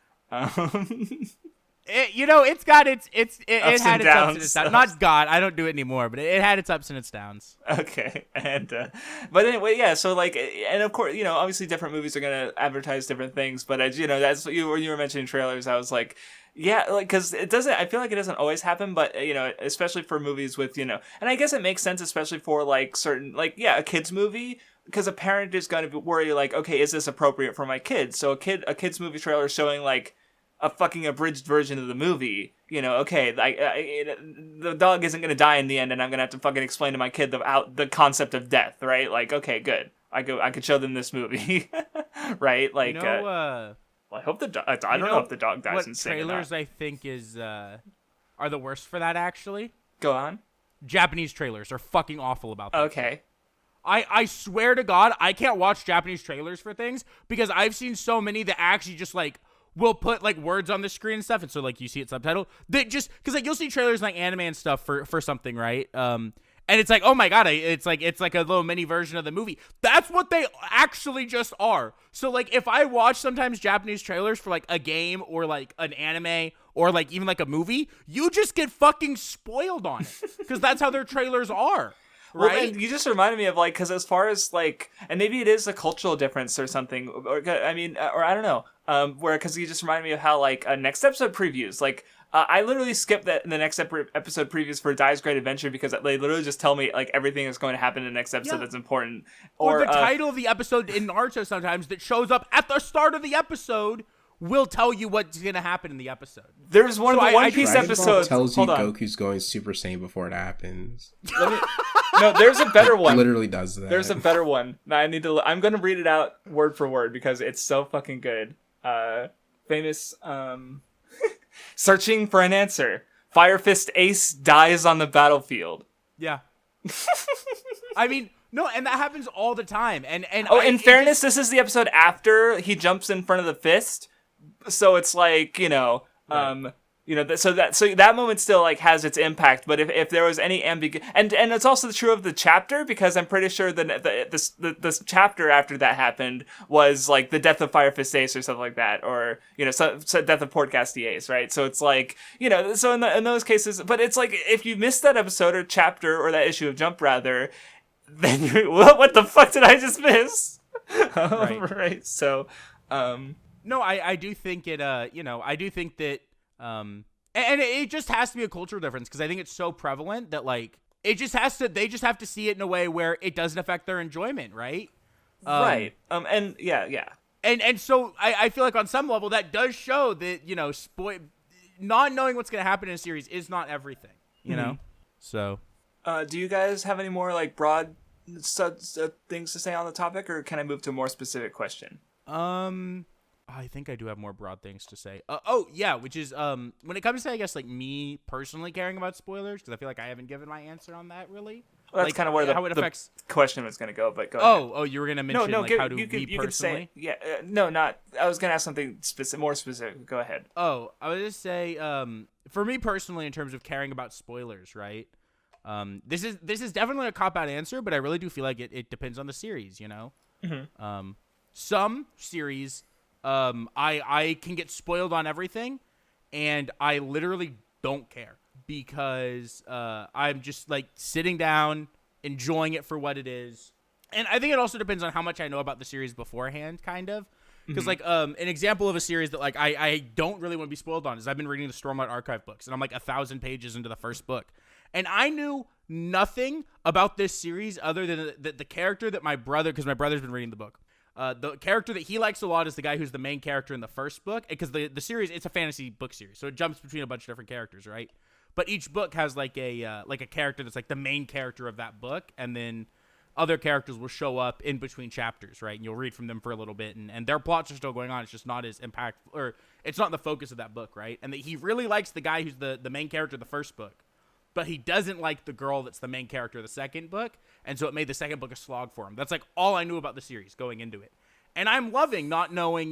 You know, it's got it had its ups and its downs. Not God, I don't do it anymore, but it had its ups and its downs. Okay, and but anyway, yeah. So like, and of course, you know, obviously different movies are gonna advertise different things. But as you know, that's when you were mentioning trailers, I was like, Yeah, like, because it doesn't, I feel like it doesn't always happen, but, especially for movies with, and I guess it makes sense, especially for, like, certain, like, yeah, a kid's movie, because a parent is going to worry, like, okay, is this appropriate for my kid? So a kid's movie trailer showing, like, a fucking abridged version of the movie, okay, the dog isn't going to die in the end, and I'm going to have to fucking explain to my kid the concept of death, right? Like, okay, good. I could show them this movie, right? Like, well, I hope the dog, I don't know if the dog dies in Sing or not. Trailers I think are the worst for that, actually. Go on. Japanese trailers are fucking awful about that. Okay. I swear to God, I can't watch Japanese trailers for things because I've seen so many that actually just, like, will put, like, words on the screen and stuff, and so, like, you see it subtitled. They just, because, like, you'll see trailers like anime and stuff for something, right? And it's like, oh my God, it's like a little mini version of the movie. That's what they actually just are. So, like, if I watch sometimes Japanese trailers for, like, a game or, like, an anime or, like, even, like, a movie, you just get fucking spoiled on it because that's how their trailers are. Right? Well, you just reminded me of, like, because as far as, like, and maybe it is a cultural difference or something, or I don't know, because you just reminded me of how, like, next episode previews, like, I literally skipped the next episode previews for Dai's Great Adventure because they literally just tell me, like, everything is going to happen in the next episode that's important. Or the title of the episode in Naruto sometimes that shows up at the start of the episode will tell you what's going to happen in the episode. There's one of the One Piece episodes. Tells you Goku's going Super Saiyan before it happens. No, there's a better one. It literally does that. There's a better one. I'm going to read it out word for word because it's so fucking good. Famous, searching for an answer. Fire Fist Ace dies on the battlefield. Yeah. I mean, no, and that happens all the time. And in fairness, this is the episode after he jumps in front of the fist. So it's like, right. So that moment still, like, has its impact. But if there was any ambiguity, and it's also true of the chapter, because I'm pretty sure the chapter after that happened was, like, the death of Fire Fist Ace or something like that, or, so death of Port Casti Ace, right? So it's like, so in those cases, but it's like, if you missed that episode or chapter or that issue of Jump rather, then what the fuck did I just miss? Right. So, no, I do think it, I do think that, and it just has to be a cultural difference because I think it's so prevalent that, like, they just have to see it in a way where it doesn't affect their enjoyment, right? Right. And yeah. And so I feel like on some level that does show that, not knowing what's going to happen in a series is not everything, you know? So. Do you guys have any more, like, broad things to say on the topic, or can I move to a more specific question? I think I do have more broad things to say. Which is when it comes to, I guess, like, me personally caring about spoilers, because I feel like I haven't given my answer on that really. Well, that's like, kind of where how it affects. The question was going to go, but go ahead. Oh, you were going to mention how do we personally? I was going to ask something more specific. Go ahead. Oh, I would just say, for me personally, in terms of caring about spoilers, right? This is definitely a cop-out answer, but I really do feel like it depends on the series, Mm-hmm. Some series, I can get spoiled on everything, and I literally don't care because I'm just, like, sitting down, enjoying it for what it is. And I think it also depends on how much I know about the series beforehand, kind of. Because, like, an example of a series that, like, I don't really want to be spoiled on is I've been reading the Stormlight Archive books, and I'm, like, 1,000 pages into the first book. And I knew nothing about this series other than the character that my brother, because my brother's been reading the book, the character that he likes a lot is the guy who's the main character in the first book, because the series, it's a fantasy book series, so it jumps between a bunch of different characters, right? But each book has, like, a character that's, like, the main character of that book, and then other characters will show up in between chapters, right? And you'll read from them for a little bit, and their plots are still going on. It's just not as impactful, or it's not the focus of that book, right? And that he really likes the guy who's the main character of the first book, but he doesn't like the girl that's the main character of the second book, and so it made the second book a slog for him. That's, like, all I knew about the series going into it. And I'm loving not knowing,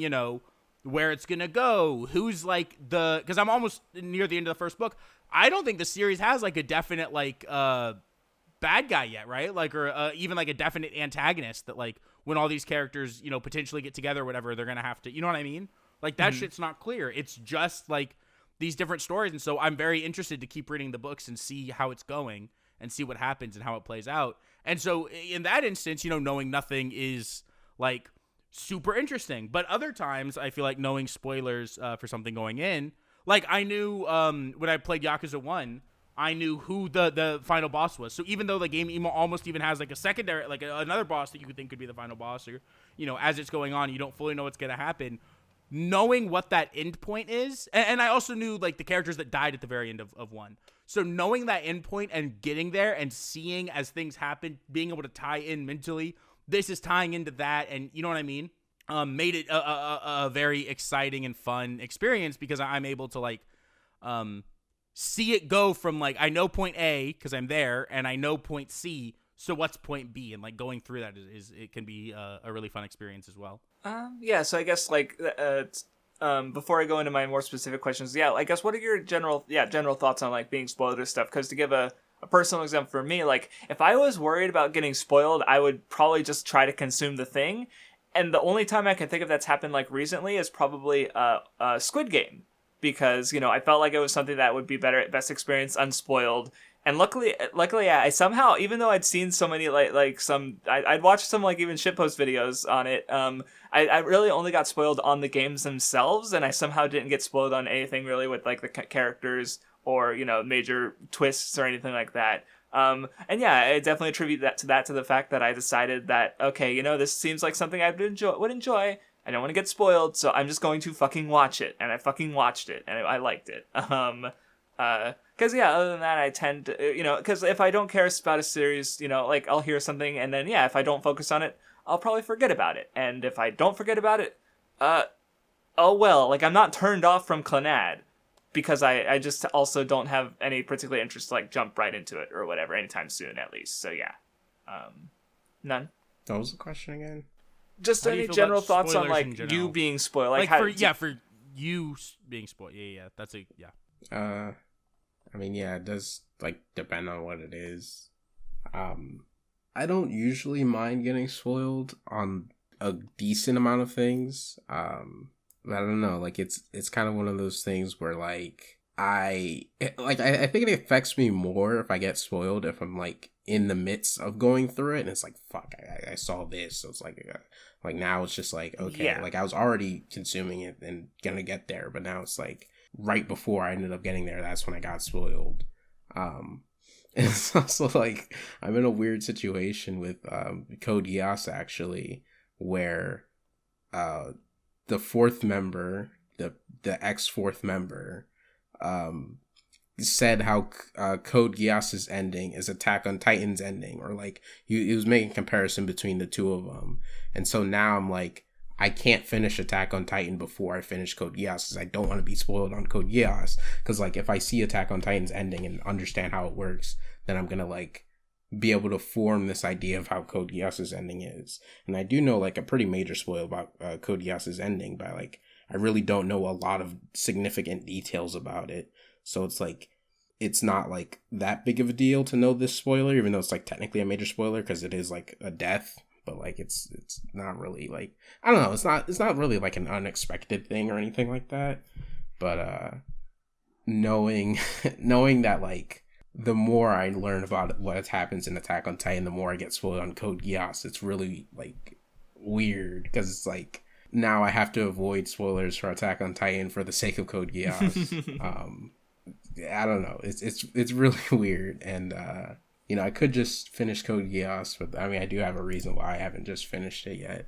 where it's going to go, who's, like, because I'm almost near the end of the first book. I don't think the series has, like, a definite, like, bad guy yet, right? Like, or even, like, a definite antagonist that, like, when all these characters, potentially get together or whatever, they're going to have to, you know what I mean? Like, that shit's not clear. It's just, like, these different stories, and so I'm very interested to keep reading the books and see how it's going and see what happens and how it plays out. And so in that instance, knowing nothing is, like, super interesting. But other times I feel like knowing spoilers for something going in Like I knew when I played Yakuza 1, I knew who the final boss was. So even though the game almost even has like a secondary, like another boss that you could think could be the final boss, or as it's going on, you don't fully know what's gonna happen. Knowing what that end point is, and I also knew like the characters that died at the very end of 1. So knowing that end point and getting there and seeing as things happen, being able to tie in mentally, this is tying into that, and you know what I mean? Made it a very exciting and fun experience because I'm able to like see it go from like I know point A because I'm there, and I know point C. So what's point B? And like going through that is it can be a really fun experience as well. Yeah. So I guess like before I go into my more specific questions, yeah, I guess what are your general thoughts on like being spoiled or stuff? Because to give a personal example for me, like if I was worried about getting spoiled, I would probably just try to consume the thing. And the only time I can think of that's happened like recently is probably Squid Game, because I felt like it was something that would be better at best experience unspoiled. And luckily, I somehow, even though I'd seen so many I'd watched some like even shitpost videos on it. I really only got spoiled on the games themselves, and I somehow didn't get spoiled on anything really with like the characters or major twists or anything like that. And yeah, I definitely attribute that to the fact that I decided that okay, this seems like something I would enjoy. I don't want to get spoiled, so I'm just going to fucking watch it, and I fucking watched it, and I liked it. Because yeah, other than that, I tend to, because if I don't care about a series, like I'll hear something, and then yeah, if I don't focus on it, I'll probably forget about it. And if I don't forget about it, oh well, like I'm not turned off from Clannad, because I just also don't have any particular interest to like jump right into it or whatever anytime soon, at least. So yeah, none. What was the question again? Just any general thoughts on like you being spoiled, like for you being spoiled. Yeah, that's I mean, yeah, it does like depend on what it is. I don't usually mind getting spoiled on a decent amount of things. But I don't know, like it's kind of one of those things where like I think it affects me more if I get spoiled if I'm like in the midst of going through it and it's like fuck, I saw this, so it's like now it's just like okay, yeah. Like I was already consuming it and gonna get there, but now it's like right before I ended up getting there, that's when I got spoiled. And it's also like I'm in a weird situation with Code Geass actually, where the fourth member, the ex-fourth member, said how Code Geass's ending is Attack on Titan's ending, or like he was making a comparison between the two of them, and so now I'm like, I can't finish Attack on Titan before I finish Code Geass because I don't want to be spoiled on Code Geass, because like if I see Attack on Titan's ending and understand how it works, then I'm gonna like be able to form this idea of how Code Geass's ending is. And I do know like a pretty major spoil about Code Geass's ending, but like I really don't know a lot of significant details about it. So it's like, it's not like that big of a deal to know this spoiler, even though it's like technically a major spoiler because it is like a death, but like it's not really like, I don't know, it's not really like an unexpected thing or anything like that. But knowing that like the more I learn about what happens in Attack on Titan, the more I get spoiled on Code Geass, it's really like weird because it's like now I have to avoid spoilers for Attack on Titan for the sake of Code Geass. I don't know. It's really weird, and I could just finish Code Geass, but I mean I do have a reason why I haven't just finished it yet.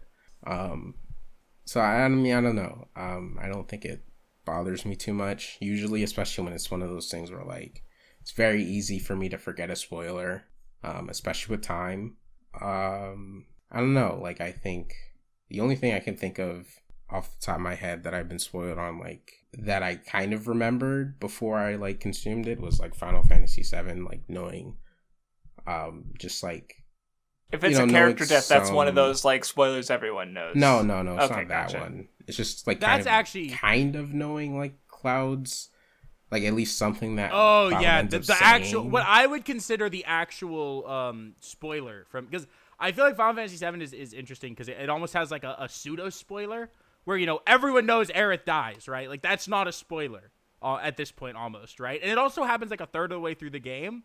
So I mean I don't know. I don't think it bothers me too much usually, especially when it's one of those things where like it's very easy for me to forget a spoiler, especially with time. I don't know. Like I think the only thing I can think of off the top of my head that I've been spoiled on, like that I kind of remembered before I like consumed it, was like Final Fantasy VII, like knowing just like if it's a character death, that's one of those like spoilers everyone knows. No, it's not that one. It's just like that's actually kind of knowing like Cloud's like at least something that the actual what I would consider the actual spoiler from, because I feel like Final Fantasy VII is interesting because it almost has like a pseudo spoiler where everyone knows Aerith dies, right? Like that's not a spoiler at this point almost, right? And it also happens like a third of the way through the game.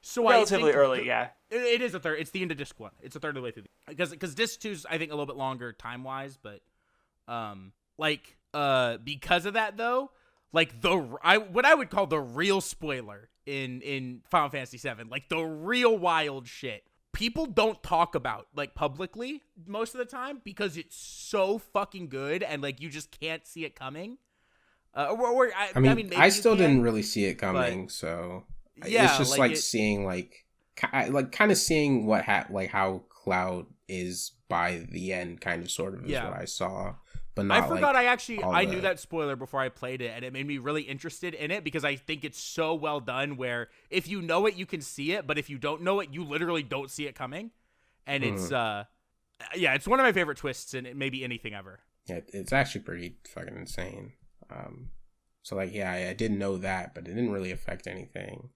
So relatively early, yeah. It is a third. It's the end of disc 1. It's a third of the way through because disc 2 is I think a little bit longer time wise, but because of that though, like what I would call the real spoiler in Final Fantasy VII, like the real wild shit. People don't talk about like publicly most of the time because it's so fucking good and like you just can't see it coming. I mean, maybe I still didn't really see it coming, so yeah, it's just like seeing kind of seeing how Cloud is by the end, kind of sort of is what I saw. But not, I forgot I knew the... that spoiler before I played it, and it made me really interested in it because I think it's so well done where if you know it, you can see it, but if you don't know it, you literally don't see it coming. And it's it's one of my favorite twists in maybe anything ever. Yeah, it's actually pretty fucking insane. So like, yeah, I didn't know that, but it didn't really affect anything.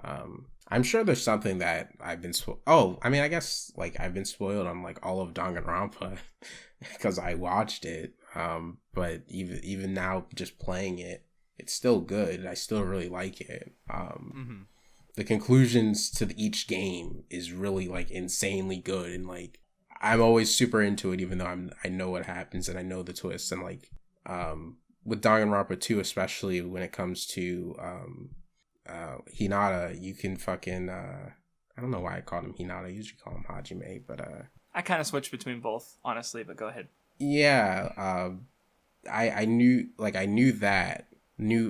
I'm sure there's something that I've been I guess like I've been spoiled on like all of Danganronpa because I watched it. But even now, just playing it, it's still good. I still really like it. The conclusions to each game is really like insanely good, and like I'm always super into it, even though I know what happens and I know the twists, and like with Danganronpa 2, especially when it comes to Hinata, you can fucking I don't know why I called him Hinata. I usually call him Hajime, but I kind of switch between both, honestly. But go ahead. Yeah, I knew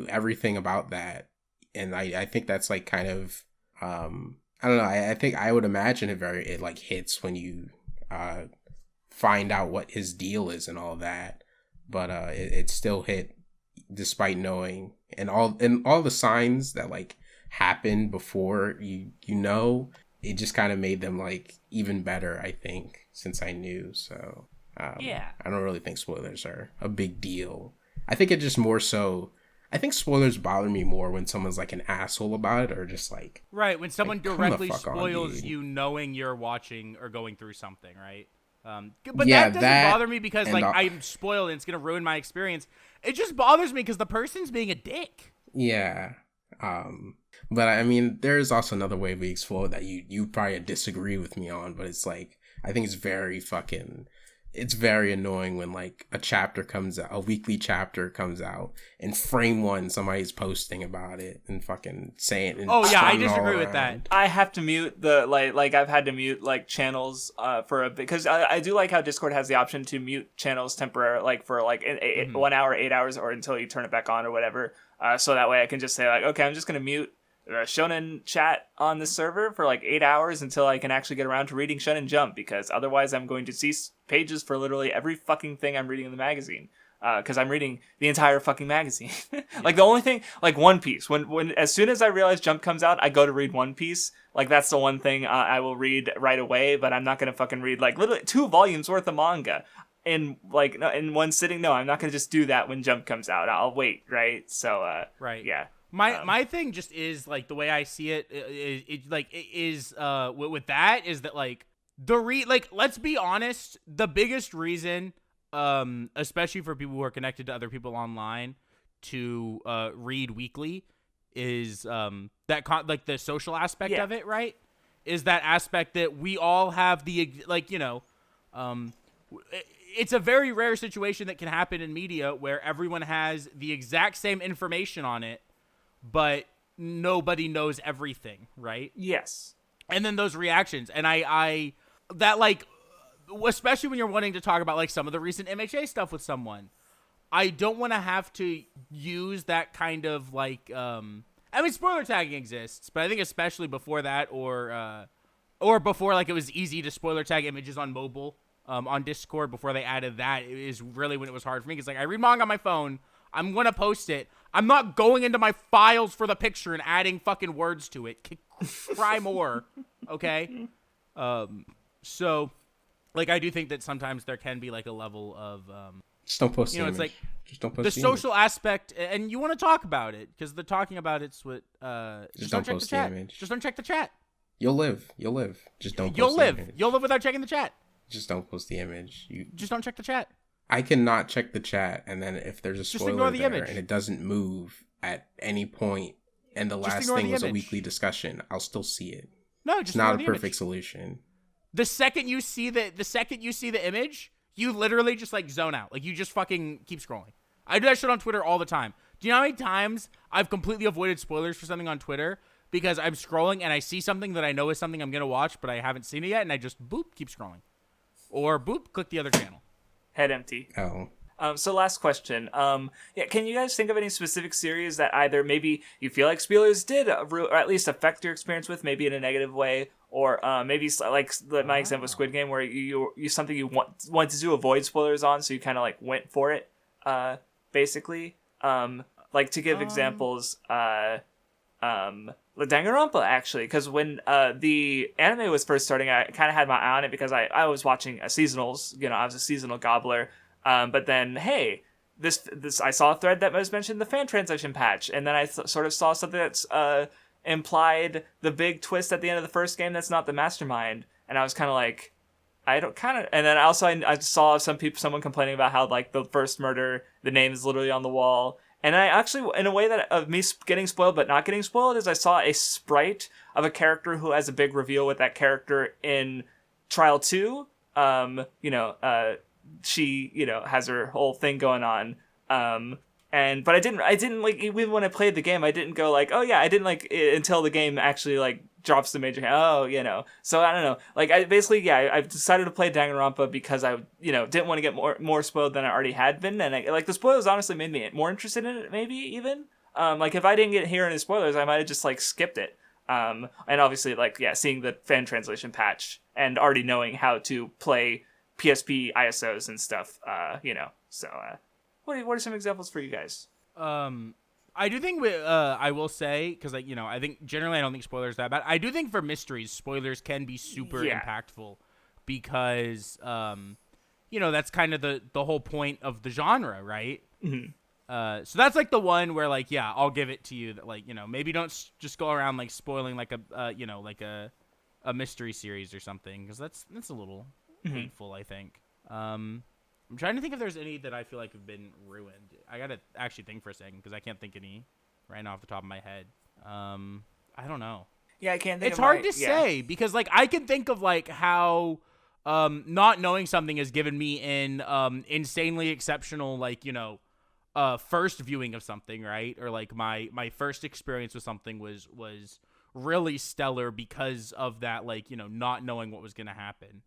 everything about that, and I think that's like kind of I don't know. I think I would imagine it like hits when you find out what his deal is and all that, but it still hit despite knowing and all the signs that like happened before you know, it just kind of made them like even better, I think, since I knew. So I don't really think spoilers are a big deal. I think it just more so. I think spoilers bother me more when someone's like an asshole about it, or just like right when someone like, directly spoils you knowing you're watching or going through something, right? But that doesn't bother me because like I'm spoiled and it's gonna ruin my experience. It just bothers me because the person's being a dick. Yeah. But I mean, there's also another way we explore that you probably disagree with me on, but it's like I think it's very annoying when like a chapter comes out, a weekly chapter comes out, and frame one somebody's posting about it and fucking saying. And I disagree with that. I have to mute the like I've had to mute like channels for a bit because I do like how Discord has the option to mute channels temporarily, like for like 1 hour, 8 hours, or until you turn it back on or whatever. So that way I can just say like, okay, I'm just gonna mute Shonen chat on the server for like 8 hours until I can actually get around to reading Shonen Jump, because otherwise I'm going to see pages for literally every fucking thing I'm reading in the magazine, because I'm reading the entire fucking magazine. Like the only thing, like One Piece, when as soon as I realize Jump comes out, I go to read One Piece. Like that's the one thing I will read right away, but I'm not gonna fucking read like literally 2 volumes worth of manga in one sitting. No, I'm not gonna just do that when Jump comes out. I'll wait, right? So right, yeah. My thing just is like the way I see it is with that is that like let's be honest, the biggest reason especially for people who are connected to other people online to read weekly is like the social aspect of it, right? Is that aspect that we all have the it's a very rare situation that can happen in media where everyone has the exact same information on it, but nobody knows everything, right? Yes. And then those reactions, and I that like, especially when you're wanting to talk about like some of the recent MHA stuff with someone, I don't want to have to use that kind of like, I mean, spoiler tagging exists, but I think especially before that, or before like it was easy to spoiler tag images on mobile, on Discord, before they added that, it is really when it was hard for me, because like I read manga on my phone, I'm gonna post it. I'm not going into my files for the picture and adding fucking words to it. Cry more, okay? So, like, I do think that sometimes there can be like a level of, just don't post. It's like just don't post the social aspect, and you want to talk about it because the talking about it's what. Just don't post the image. Just don't check the chat. You'll live. Just don't. You'll live. You'll live without checking the chat. Just don't post the image. You just don't check the chat. I cannot check the chat, and then if there's a spoiler there image. and it doesn't move at any point, and the last thing was a weekly discussion, I'll still see it. No, just it's not a perfect image. Solution. The second you see the image, you literally just like zone out. Like you just fucking keep scrolling. I do that shit on Twitter all the time. Do you know how many times I've completely avoided spoilers for something on Twitter because I'm scrolling and I see something that I know is something I'm going to watch, but I haven't seen it yet, and I just, keep scrolling. Or, click the other channel. Head empty. Oh. So last question. Can you guys think of any specific series that either maybe you feel like spoilers did, or at least affect your experience with, maybe in a negative way, or maybe like my example of Squid Game, where you something you wanted to avoid spoilers on, so you kind of like went for it, basically. Like to give examples, Danganronpa actually, because when the anime was first starting, I kind of had my eye on it because I was watching seasonals. You know, I was a seasonal gobbler. But then, hey, this I saw a thread that was mentioned the fan translation patch, and then I sort of saw something that's implied the big twist at the end of the first game that's not the mastermind, and I was kind of like, I don't kind of, and then also I saw someone complaining about how like the first murder, the name is literally on the wall, and I actually, in a way that of me getting spoiled but not getting spoiled, is I saw a sprite of a character who has a big reveal with that character in Trial 2. She, has her whole thing going on. But I didn't like, even when I played the game, I didn't go like, oh yeah, I didn't like it until the game actually like drops the major, so I don't know. Like I decided to play Danganronpa because I, didn't want to get more spoiled than I already had been. And the spoilers honestly made me more interested in it, maybe even. Like if I didn't hear any spoilers, I might have just like skipped it. And obviously seeing the fan translation patch and already knowing how to play PSP ISOs and stuff, So, what are some examples for you guys? I do think I will say, because I think generally I don't think spoilers are that bad. I do think for mysteries, spoilers can be super impactful because that's kind of the whole point of the genre, right? Mm-hmm. So that's like the one where I'll give it to you that maybe don't just go around like spoiling like a mystery series or something, because that's a little hateful, I think. I'm trying to think if there's any that I feel like have been ruined. I gotta actually think for a second because I can't think any right now off the top of my head. I don't know. Yeah, I can't think. It's hard to say because I can think of how not knowing something has given me an insanely exceptional first viewing of something, right? Or my first experience with something was really stellar because of that, not knowing what was gonna happen,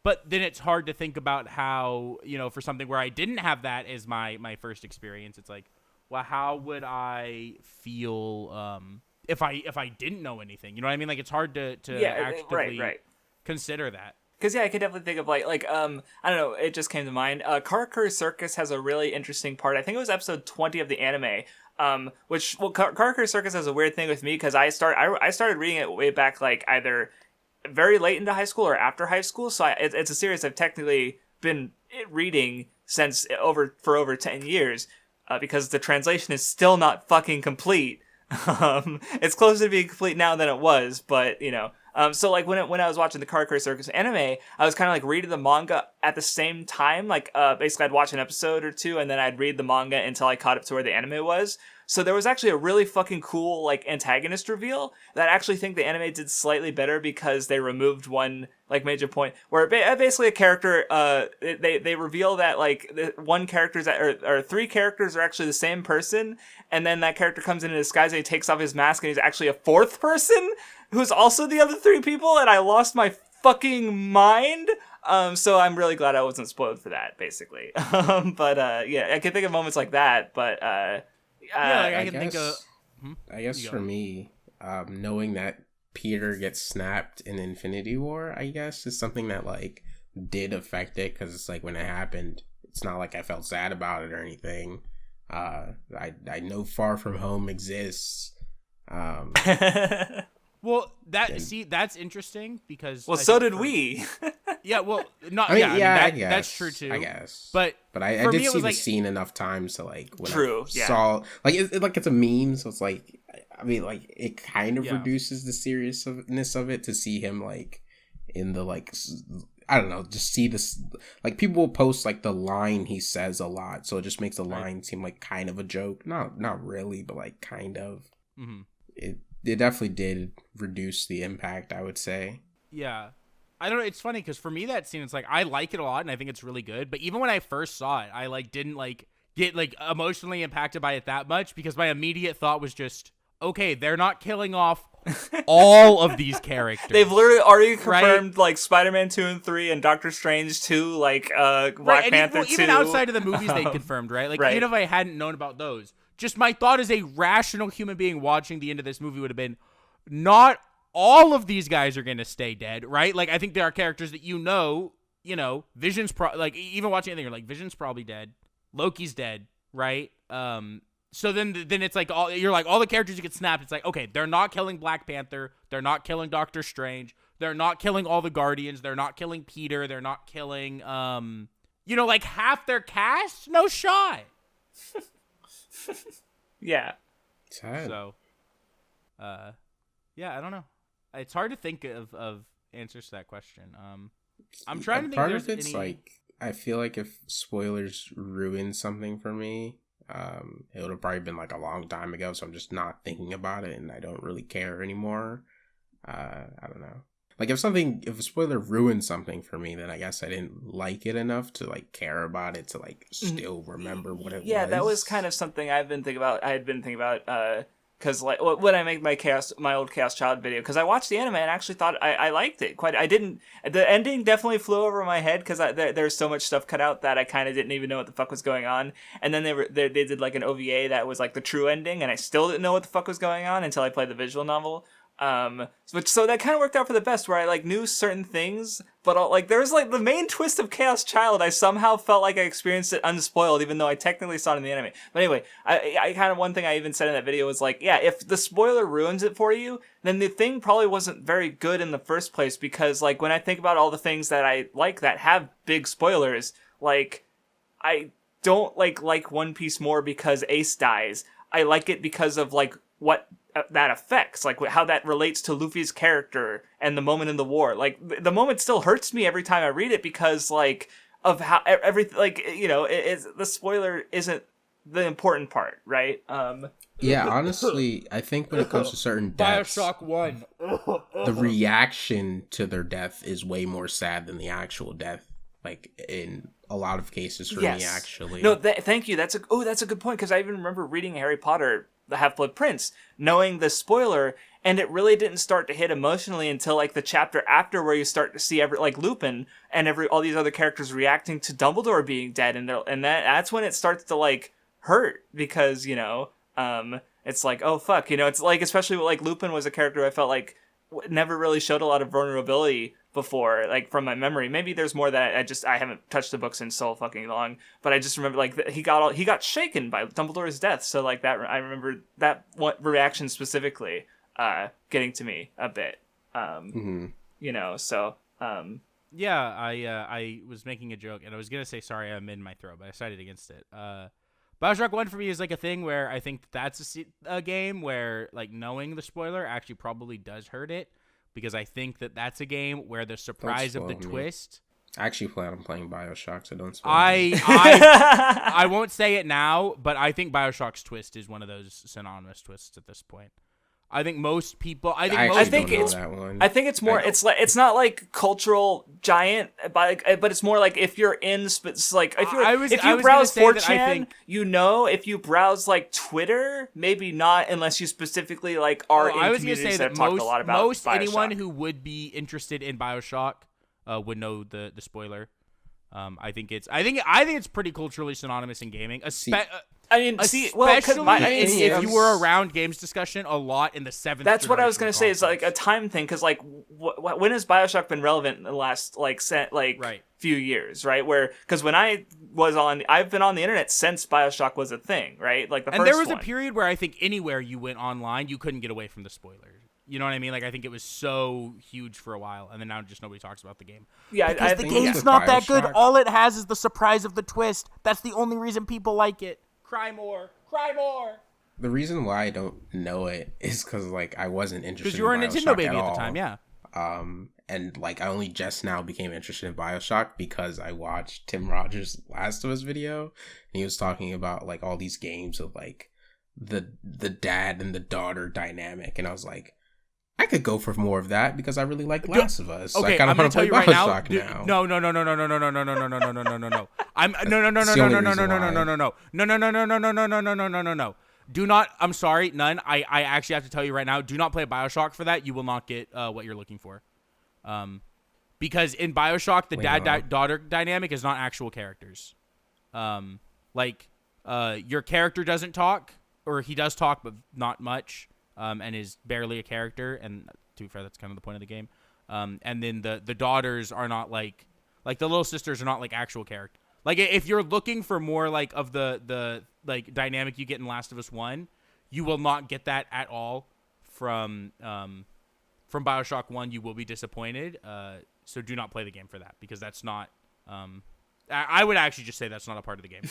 But then it's hard to think about how, for something where I didn't have that as my first experience, it's like, well, how would I feel if I didn't know anything? You know what I mean? Like, it's hard to actively consider that. Because I could definitely think of I don't know, it just came to mind. Karakuri Circus has a really interesting part. I think it was episode 20 of the anime. Karakuri Circus has a weird thing with me because I started reading it way back either very late into high school or after high school, so it's a series I've technically been reading since for over 10 years, because the translation is still not fucking complete. It's closer to being complete now than it was, but so when I was watching the Karakuri Circus anime, I was kind of reading the manga at the same time. Basically I'd watch an episode or two and then I'd read the manga until I caught up to where the anime was. So there was actually a really fucking cool antagonist reveal that I actually think the anime did slightly better because they removed one major point where basically a character they reveal that one character's or three characters are actually the same person, and then that character comes in disguise and he takes off his mask and he's actually a fourth person who's also the other three people, and I lost my fucking mind. So I'm really glad I wasn't spoiled for that, basically. I can think of moments like that, but I guess for me, knowing that Peter gets snapped in Infinity War, I guess, is something that did affect it, because it's when it happened, it's not like I felt sad about it or anything. I know Far From Home exists. Well, that's interesting because so did we. Yeah, well, not. That's true too. I guess, but I did see the scene enough times to when true, I saw it's a meme, so it's it kind of reduces the seriousness of it to see him in the I don't know, just see this people will post the line he says a lot, so it just makes the line seem kind of a joke. Not really, but kind of. Mm-hmm. It definitely did reduce the impact, I would say. Yeah. I don't know. It's funny because for me, that scene, it's I like it a lot and I think it's really good. But even when I first saw it, I didn't get like emotionally impacted by it that much, because my immediate thought was just, okay, they're not killing off all of these characters. They've literally already confirmed like Spider-Man 2 and 3 and Doctor Strange 2, like Black Panther 2. Even outside of the movies they confirmed, right? Like even if I hadn't known about those, just my thought as a rational human being watching the end of this movie would have been, not all of these guys are going to stay dead, right? Like I think there are characters that Vision's like even watching anything, you're like, Vision's probably dead, Loki's dead, right? So then it's like all the characters you get snapped. It's like, okay, they're not killing Black Panther, they're not killing Doctor Strange, they're not killing all the Guardians, they're not killing Peter, they're not killing like half their cast. No shot. Yeah. Sad. So, yeah, I don't know. It's hard to think of answers to that question. I'm trying to think. Part of it's like, I feel like if spoilers ruin something for me, it would have probably been like a long time ago, so I'm just not thinking about it and I don't really care anymore. I don't know. Like if a spoiler ruined something for me, then I guess I didn't like it enough to like care about it, to like still remember what it was. Yeah, that was kind of something I had been thinking about, because like when I make my old Chaos Child video, because I watched the anime and actually thought I liked it quite. The ending definitely flew over my head, because there's so much stuff cut out that I kind of didn't even know what the fuck was going on. And then they did like an OVA that was like the true ending, and I still didn't know what the fuck was going on until I played the visual novel. So that kind of worked out for the best, where I like knew certain things, but like there was like the main twist of Chaos Child, I somehow felt like I experienced it unspoiled, even though I technically saw it in the anime. But anyway, I kind of, one thing I even said in that video was like, yeah, if the spoiler ruins it for you, then the thing probably wasn't very good in the first place, because like when I think about all the things that I like that have big spoilers, like I don't like One Piece more because Ace dies. I like it because of like what that affects, like how that relates to Luffy's character and the moment in the war. Like the moment still hurts me every time I read it, because like of how everything, like the spoiler isn't the important part, right? Yeah, honestly, I think when it comes to certain deaths, BioShock 1, the reaction to their death is way more sad than the actual death. Like in a lot of cases for me, actually. No, thank you. That's a good point, because I even remember reading Harry Potter, The Half-Blood Prince, knowing the spoiler, and it really didn't start to hit emotionally until like the chapter after, where you start to see Lupin and all these other characters reacting to Dumbledore being dead, and that's when it starts to like hurt, because it's like, oh fuck, it's like, especially like Lupin was a character I felt like never really showed a lot of vulnerability before, like from my memory. Maybe there's more that I haven't touched the books in so fucking long, but I just remember like he got shaken by Dumbledore's death, so like that, I remember that one reaction specifically getting to me a bit. Yeah, I was making a joke and I was gonna say sorry, I'm in my throat, but I decided against it. BioShock 1 for me is like a thing where I think that's a game where like knowing the spoiler actually probably does hurt it, because I think that's a game where the surprise of the twist. I actually plan on playing BioShock, so don't spoil me. I won't say it now, but I think BioShock's twist is one of those synonymous twists at this point. I think most people. I think it's more. It's not like cultural giant, but it's more like if you're in. Like if you browse 4chan, if you browse like Twitter, maybe not unless you specifically like are in communities that talk a lot about most BioShock. Anyone who would be interested in BioShock would know the spoiler. I think it's pretty culturally synonymous in gaming. Especially if you were around games discussion a lot in the 7th. That's what I was gonna say. It's like a time thing, because like when has BioShock been relevant in the last few years, right? Because when I've been on the internet since BioShock was a thing, right? Like and there was a period where I think anywhere you went online, you couldn't get away from the spoilers. You know what I mean? Like, I think it was so huge for a while, and then now just nobody talks about the game. Yeah, because the game's not that good. All it has is the surprise of the twist. That's the only reason people like it. Cry more. Cry more. The reason why I don't know it is because, like, I wasn't interested because you were a Nintendo baby at the time, yeah. And, like, I only just now became interested in BioShock because I watched Tim Rogers' Last of Us video, and he was talking about, like, all these games of, like, the dad and the daughter dynamic, and I was like, I could go for more of that because I really like Last of Us. Okay, I kind I'm of want gonna to tell play you right Bioshock now. now. No. I'm no. Do not. I'm sorry, none. I actually have to tell you right now. Do not play Bioshock for that. You will not get what you're looking for. Because in Bioshock, the dad-daughter dynamic is not actual characters. Your character doesn't talk, or he does talk, but not much, and is barely a character. And to be fair, that's kind of the point of the game. And then the daughters are not like the little sisters are not like actual characters. Like if you're looking for more like of the like dynamic you get in Last of Us 1, you will not get that at all from Bioshock 1. You will be disappointed. So do not play the game for that, because that's not. I would actually just say that's not a part of the game.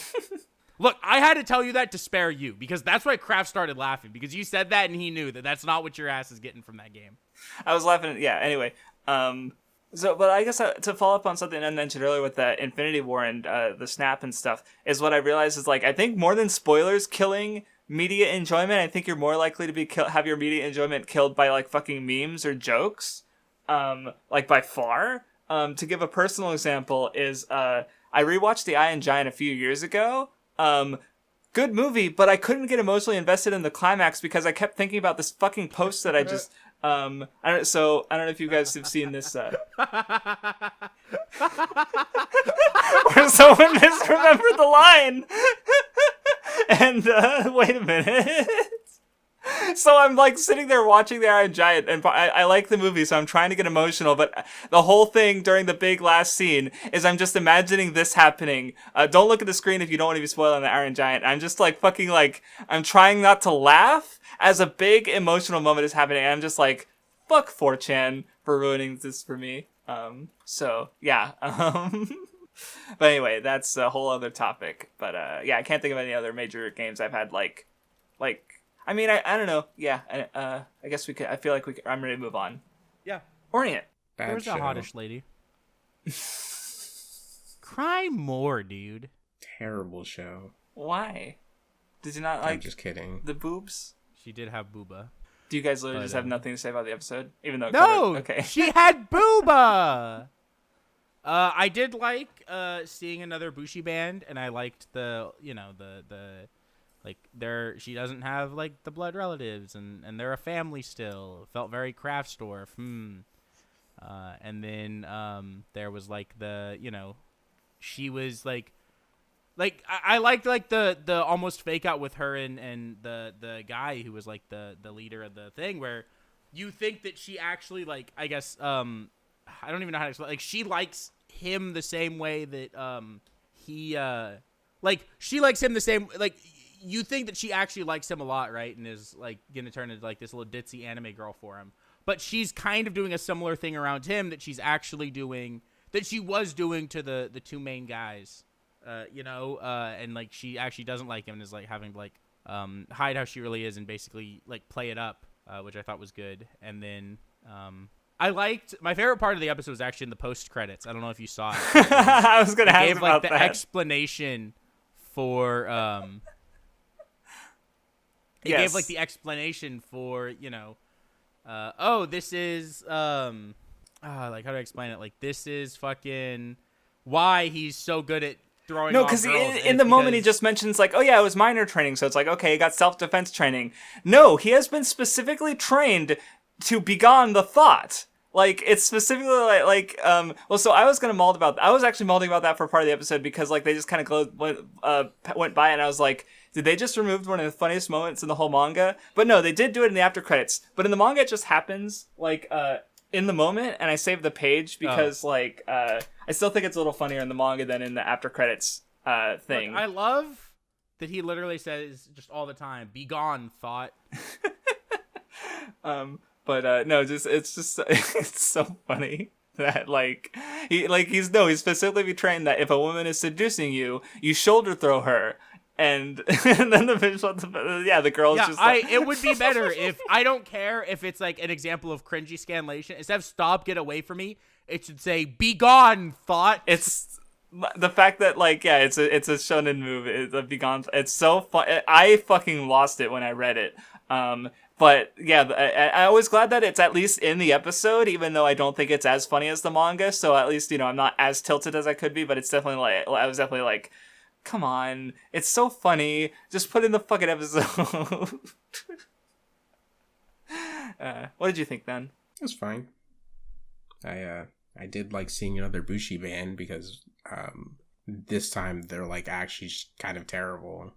Look, I had to tell you that to spare you, because that's why Kraft started laughing, because you said that and he knew that that's not what your ass is getting from that game. I was laughing. Yeah. Anyway. But I guess to follow up on something I mentioned earlier with the Infinity War and the snap and stuff, is what I realized is, like, I think more than spoilers killing media enjoyment, I think you're more likely to be have your media enjoyment killed by like fucking memes or jokes, like by far. To give a personal example is I rewatched The Iron Giant a few years ago. Good movie, but I couldn't get emotionally invested in the climax because I kept thinking about this fucking post that I just I don't know if you guys have seen this where someone misremembered the line. And wait a minute. So I'm like sitting there watching The Iron Giant, and I like the movie, so I'm trying to get emotional, but the whole thing during the big last scene is I'm just imagining this happening. Don't look at the screen if you don't want to be spoiling The Iron Giant. I'm just like fucking like, I'm trying not to laugh as a big emotional moment is happening. I'm just like, fuck 4chan for ruining this for me. So yeah. But anyway, that's a whole other topic. But yeah, I can't think of any other major games I've had like. I mean, I don't know. Yeah, I guess we could. I feel like I'm ready to move on. Yeah. Orient. Where's the hottish lady? Cry more, dude. Terrible show. Why? Did you not like? I'm just kidding. The boobs? She did have booba. Do you guys literally just have nothing to say about the episode, even though? Okay. She had booba. I did like seeing another Bushi band, and I liked the like she doesn't have like the blood relatives, and they're a family still. It felt very Craftsdwarf. And then there was like she was like I liked like the almost fake out with her and the guy who was like the leader of the thing, where you think that she actually like, I guess I don't even know how to explain, like she likes him the same way that he like she likes him the same, like you think that she actually likes him a lot, right? And is like gonna turn into like this little ditzy anime girl for him. But she's kind of doing a similar thing around him that she's actually doing, that she was doing to the two main guys, and like she actually doesn't like him and is like having to like hide how she really is and basically like play it up, which I thought was good. And then I liked, my favorite part of the episode was actually in the post credits. I don't know if you saw it. I was gonna ask about the that. Explanation for Yes. gave like the explanation for, this is like, how do I explain it? Like, this is fucking why he's so good at throwing off girls. No, because in the moment he just mentions like, oh yeah, it was minor training, so it's like, okay, he got self-defense training. No, he has been specifically trained to begone the thought. Like, it's specifically so I was actually malding about that for part of the episode, because like they just kind of went by, and I was like, did they just remove one of the funniest moments in the whole manga? But no, they did do it in the after credits. But in the manga, it just happens like in the moment, and I saved the page because I still think it's a little funnier in the manga than in the after credits thing. Look, I love that he literally says just all the time, "Be gone, thought." But no, it's so funny that he's specifically trained that if a woman is seducing you, you shoulder throw her. And then the visual, the girl's just like... it would be better if, I don't care if it's like an example of cringy scanlation, instead of "stop, get away from me," it should say "be gone, thought." It's the fact that it's a shonen move. It's a be gone. It's so fun. I fucking lost it when I read it. But yeah, I'm always glad that it's at least in the episode, even though I don't think it's as funny as the manga. So at least, I'm not as tilted as I could be, but it's definitely like, I was definitely like, come on, it's so funny. Just put in the fucking episode. What did you think then? It was fine. I did like seeing another Bushi band because this time they're like actually kind of terrible,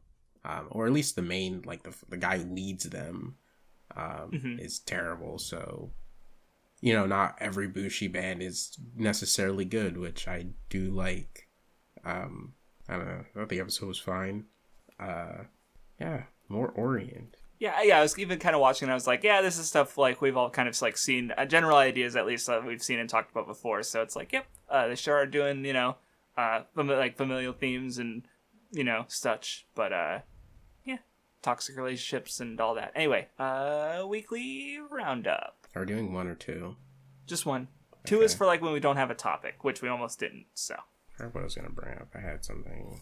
or at least the main, like the guy who leads them is terrible. So not every Bushi band is necessarily good, which I do like. I don't know. I thought the episode was fine. Yeah, more Orient. Yeah, I was even kind of watching and I was like, yeah, this is stuff like we've all kind of like seen, general ideas at least that we've seen and talked about before. So it's like, yep, they sure are doing, like familial themes and, such. But, yeah, toxic relationships and all that. Anyway, weekly roundup. Are we doing one or two? Just one. Okay. Two is for like when we don't have a topic, which we almost didn't, so. I forgot what I was going to bring up. I had something.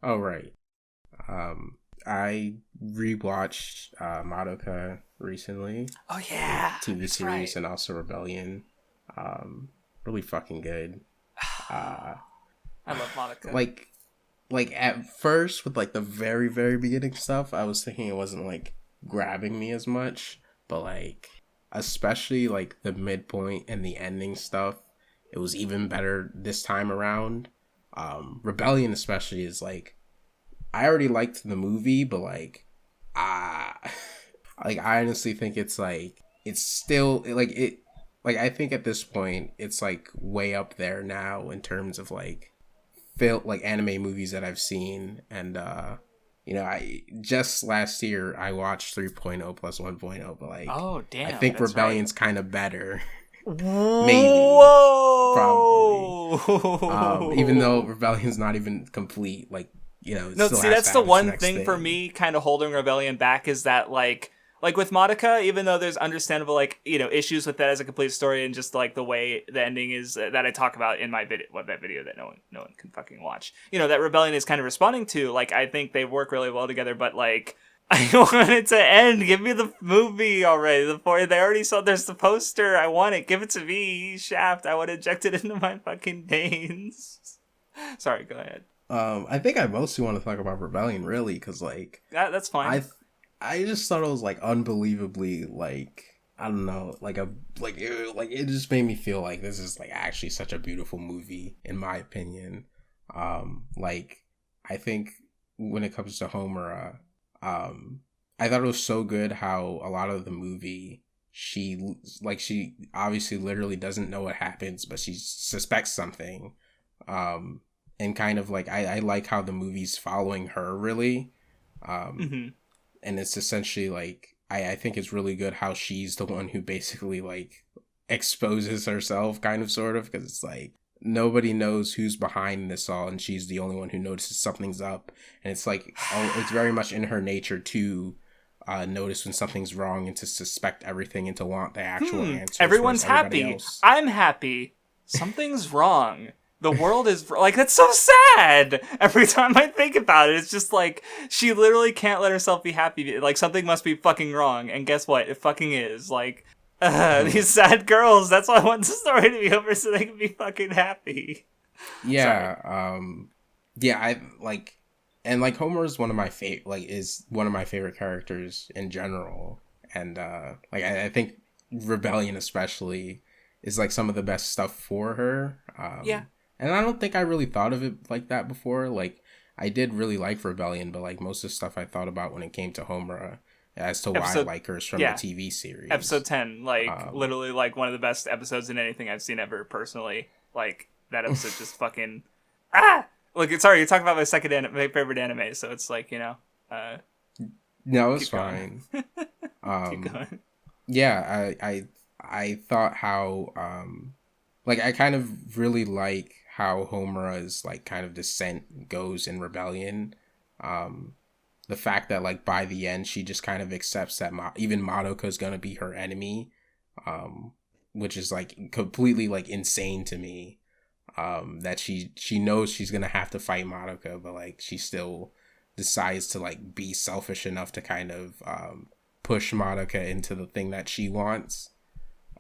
Oh, right. I rewatched Madoka recently. Oh yeah, TV series right. And also Rebellion. Really fucking good. I love Madoka. Like at first with like the very very beginning stuff, I was thinking it wasn't like grabbing me as much, but like especially like the midpoint and the ending stuff, it was even better this time around. Rebellion especially is like. I already liked the movie, but like I honestly think it's still I think at this point it's like way up there now in terms of like anime movies that I've seen. And I just last year I watched 3.0 plus 1.0, but like oh damn, I think Rebellion's right. Kind of better. Maybe. Whoa! Probably. Even though Rebellion's not even complete, like. No, see, that's the one thing for me kind of holding Rebellion back is that, like with Madoka, even though there's understandable, like, issues with that as a complete story and just, like, the way the ending is that I talk about in my video, that video that no one can fucking watch, that Rebellion is kind of responding to, like, I think they work really well together, but, like, I want it to end. Give me the movie already. They already saw there's the poster. I want it. Give it to me, Shaft. I want to inject it into my fucking veins. Sorry, go ahead. I think I mostly want to talk about Rebellion, really, because like that's fine. I just thought it was like unbelievably like I don't know it just made me feel like this is like actually such a beautiful movie in my opinion. Like I think when it comes to Homura, I thought it was so good how a lot of the movie she obviously literally doesn't know what happens, but she suspects something. And kind of like I like how the movie's following her really, and it's essentially like I think it's really good how she's the one who basically like exposes herself, kind of sort of, because it's like nobody knows who's behind this all, and she's the only one who notices something's up, and it's like it's very much in her nature to notice when something's wrong and to suspect everything and to want the actual answers. Everyone's happy. Else. I'm happy. Something's wrong. The world is like, that's so sad. Every time I think about it, it's just like she literally can't let herself be happy. Like something must be fucking wrong, and guess what? It fucking is. Like these sad girls. That's why I want the story to be over so they can be fucking happy. Yeah, yeah. I like, and like Homer is one of my favorite characters in general, and like I think Rebellion especially is like some of the best stuff for her. Yeah. And I don't think I really thought of it like that before. Like, I did really like Rebellion, but like most of the stuff I thought about when it came to Homura as to why I like her is from the TV series. Episode 10, like, literally, like, one of the best episodes in anything I've seen ever, personally. Like, that episode just fucking... Look, sorry, you're talking about my favorite anime, so it's like, No, it's fine. Keep going. Yeah, I thought how... like, I kind of really like how Homura's, like, kind of descent goes in Rebellion. The fact that, like, by the end, she just kind of accepts that even Madoka's gonna be her enemy, which is, like, completely, like, insane to me. That she knows she's gonna have to fight Madoka, but, like, she still decides to, like, be selfish enough to kind of push Madoka into the thing that she wants.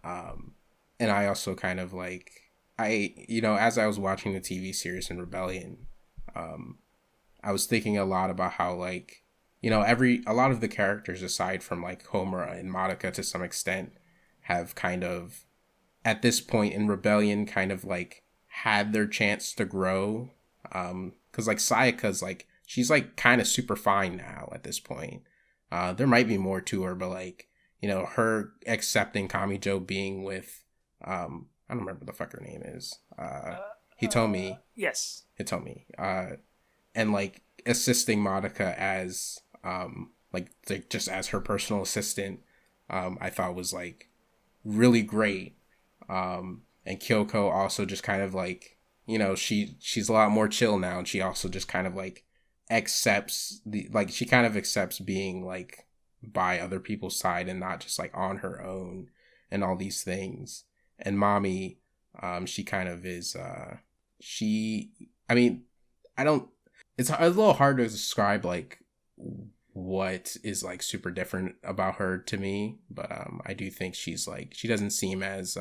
And I also kind of like, as I was watching the TV series in Rebellion, I was thinking a lot about how, like, a lot of the characters aside from like Homura and Madoka to some extent have kind of at this point in Rebellion kind of like had their chance to grow. Cause like Sayaka's like, she's like kind of super fine now at this point. There might be more to her, but like, her accepting Kamijo being with, I don't remember the fuck her name is. Hitomi. Yes. Hitomi. And like assisting Madoka as, just as her personal assistant, I thought was like really great. And Kyoko also just kind of like, she's a lot more chill now, and she also just kind of like accepts she kind of accepts being like by other people's side and not just like on her own and all these things. And Mami, she kind of is, it's a little hard to describe like what is like super different about her to me, but I do think she's like, she doesn't seem as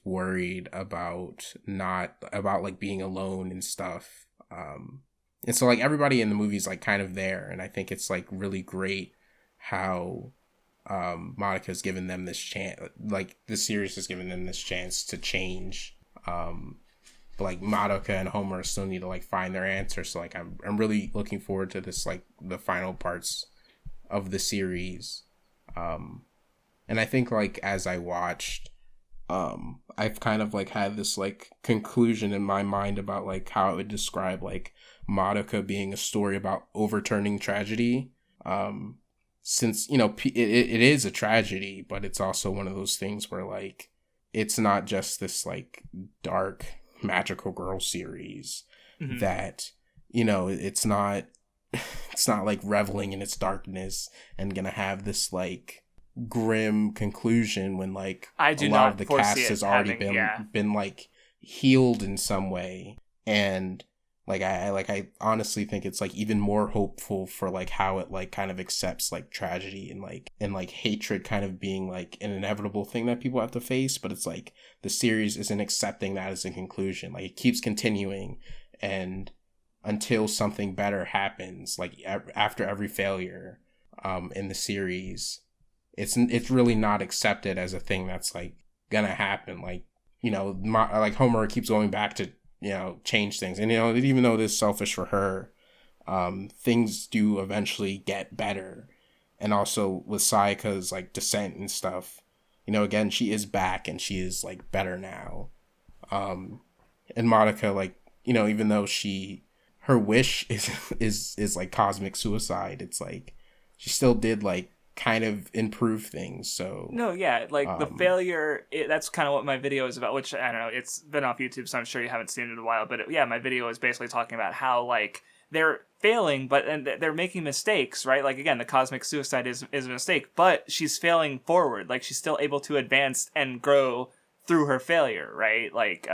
worried about like being alone and stuff. And so like everybody in the movie's like kind of there, and I think it's like really great how Monica's given them this chance, like the series has given them this chance to change. But like Madoka and Homer still need to like find their answer. So like I'm really looking forward to this, like the final parts of the series. And I think like as I watched, I've kind of like had this like conclusion in my mind about like how I would describe like Madoka being a story about overturning tragedy. Since, it is a tragedy, but it's also one of those things where like, it's not just this like dark magical girl series that, it's not like reveling in its darkness and gonna have this like grim conclusion when like a lot of the cast has already been like healed in some way. And I honestly think it's like even more hopeful for like how it like kind of accepts like tragedy and like hatred kind of being like an inevitable thing that people have to face, but it's like the series isn't accepting that as a conclusion. Like it keeps continuing, and until something better happens, like after every failure in the series, it's really not accepted as a thing that's like gonna happen. Like, like Homer keeps going back to change things, and even though it is selfish for her, things do eventually get better. And also with Sayaka's like descent and stuff, again, she is back and she is like better now. And Madoka, like, even though her wish is like cosmic suicide, it's like she still did like kind of improve things. So no, yeah, like the failure, that's kind of what my video is about, which I don't know, it's been off YouTube, so I'm sure you haven't seen it in a while, but my video is basically talking about how like they're failing, and they're making mistakes, right? Like again, the cosmic suicide is a mistake, but she's failing forward, like she's still able to advance and grow through her failure, right? Like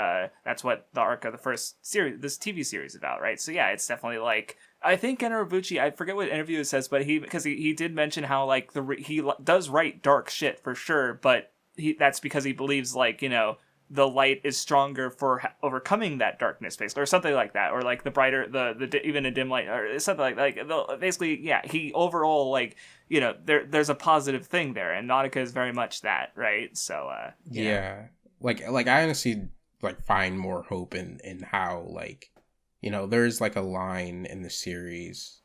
that's what the arc of the first series, this TV series, is about, right? So yeah, it's definitely like, I think Enorobuchi, I forget what interview it says, but he did mention how like he does write dark shit for sure, but that's because he believes like, the light is stronger for overcoming that darkness, basically, or something like that, or like the brighter, the even a dim light, or something like basically, yeah. He overall like, there's a positive thing there, and Nautica is very much that, right? So yeah, like I honestly like find more hope in how like, there's like a line in the series,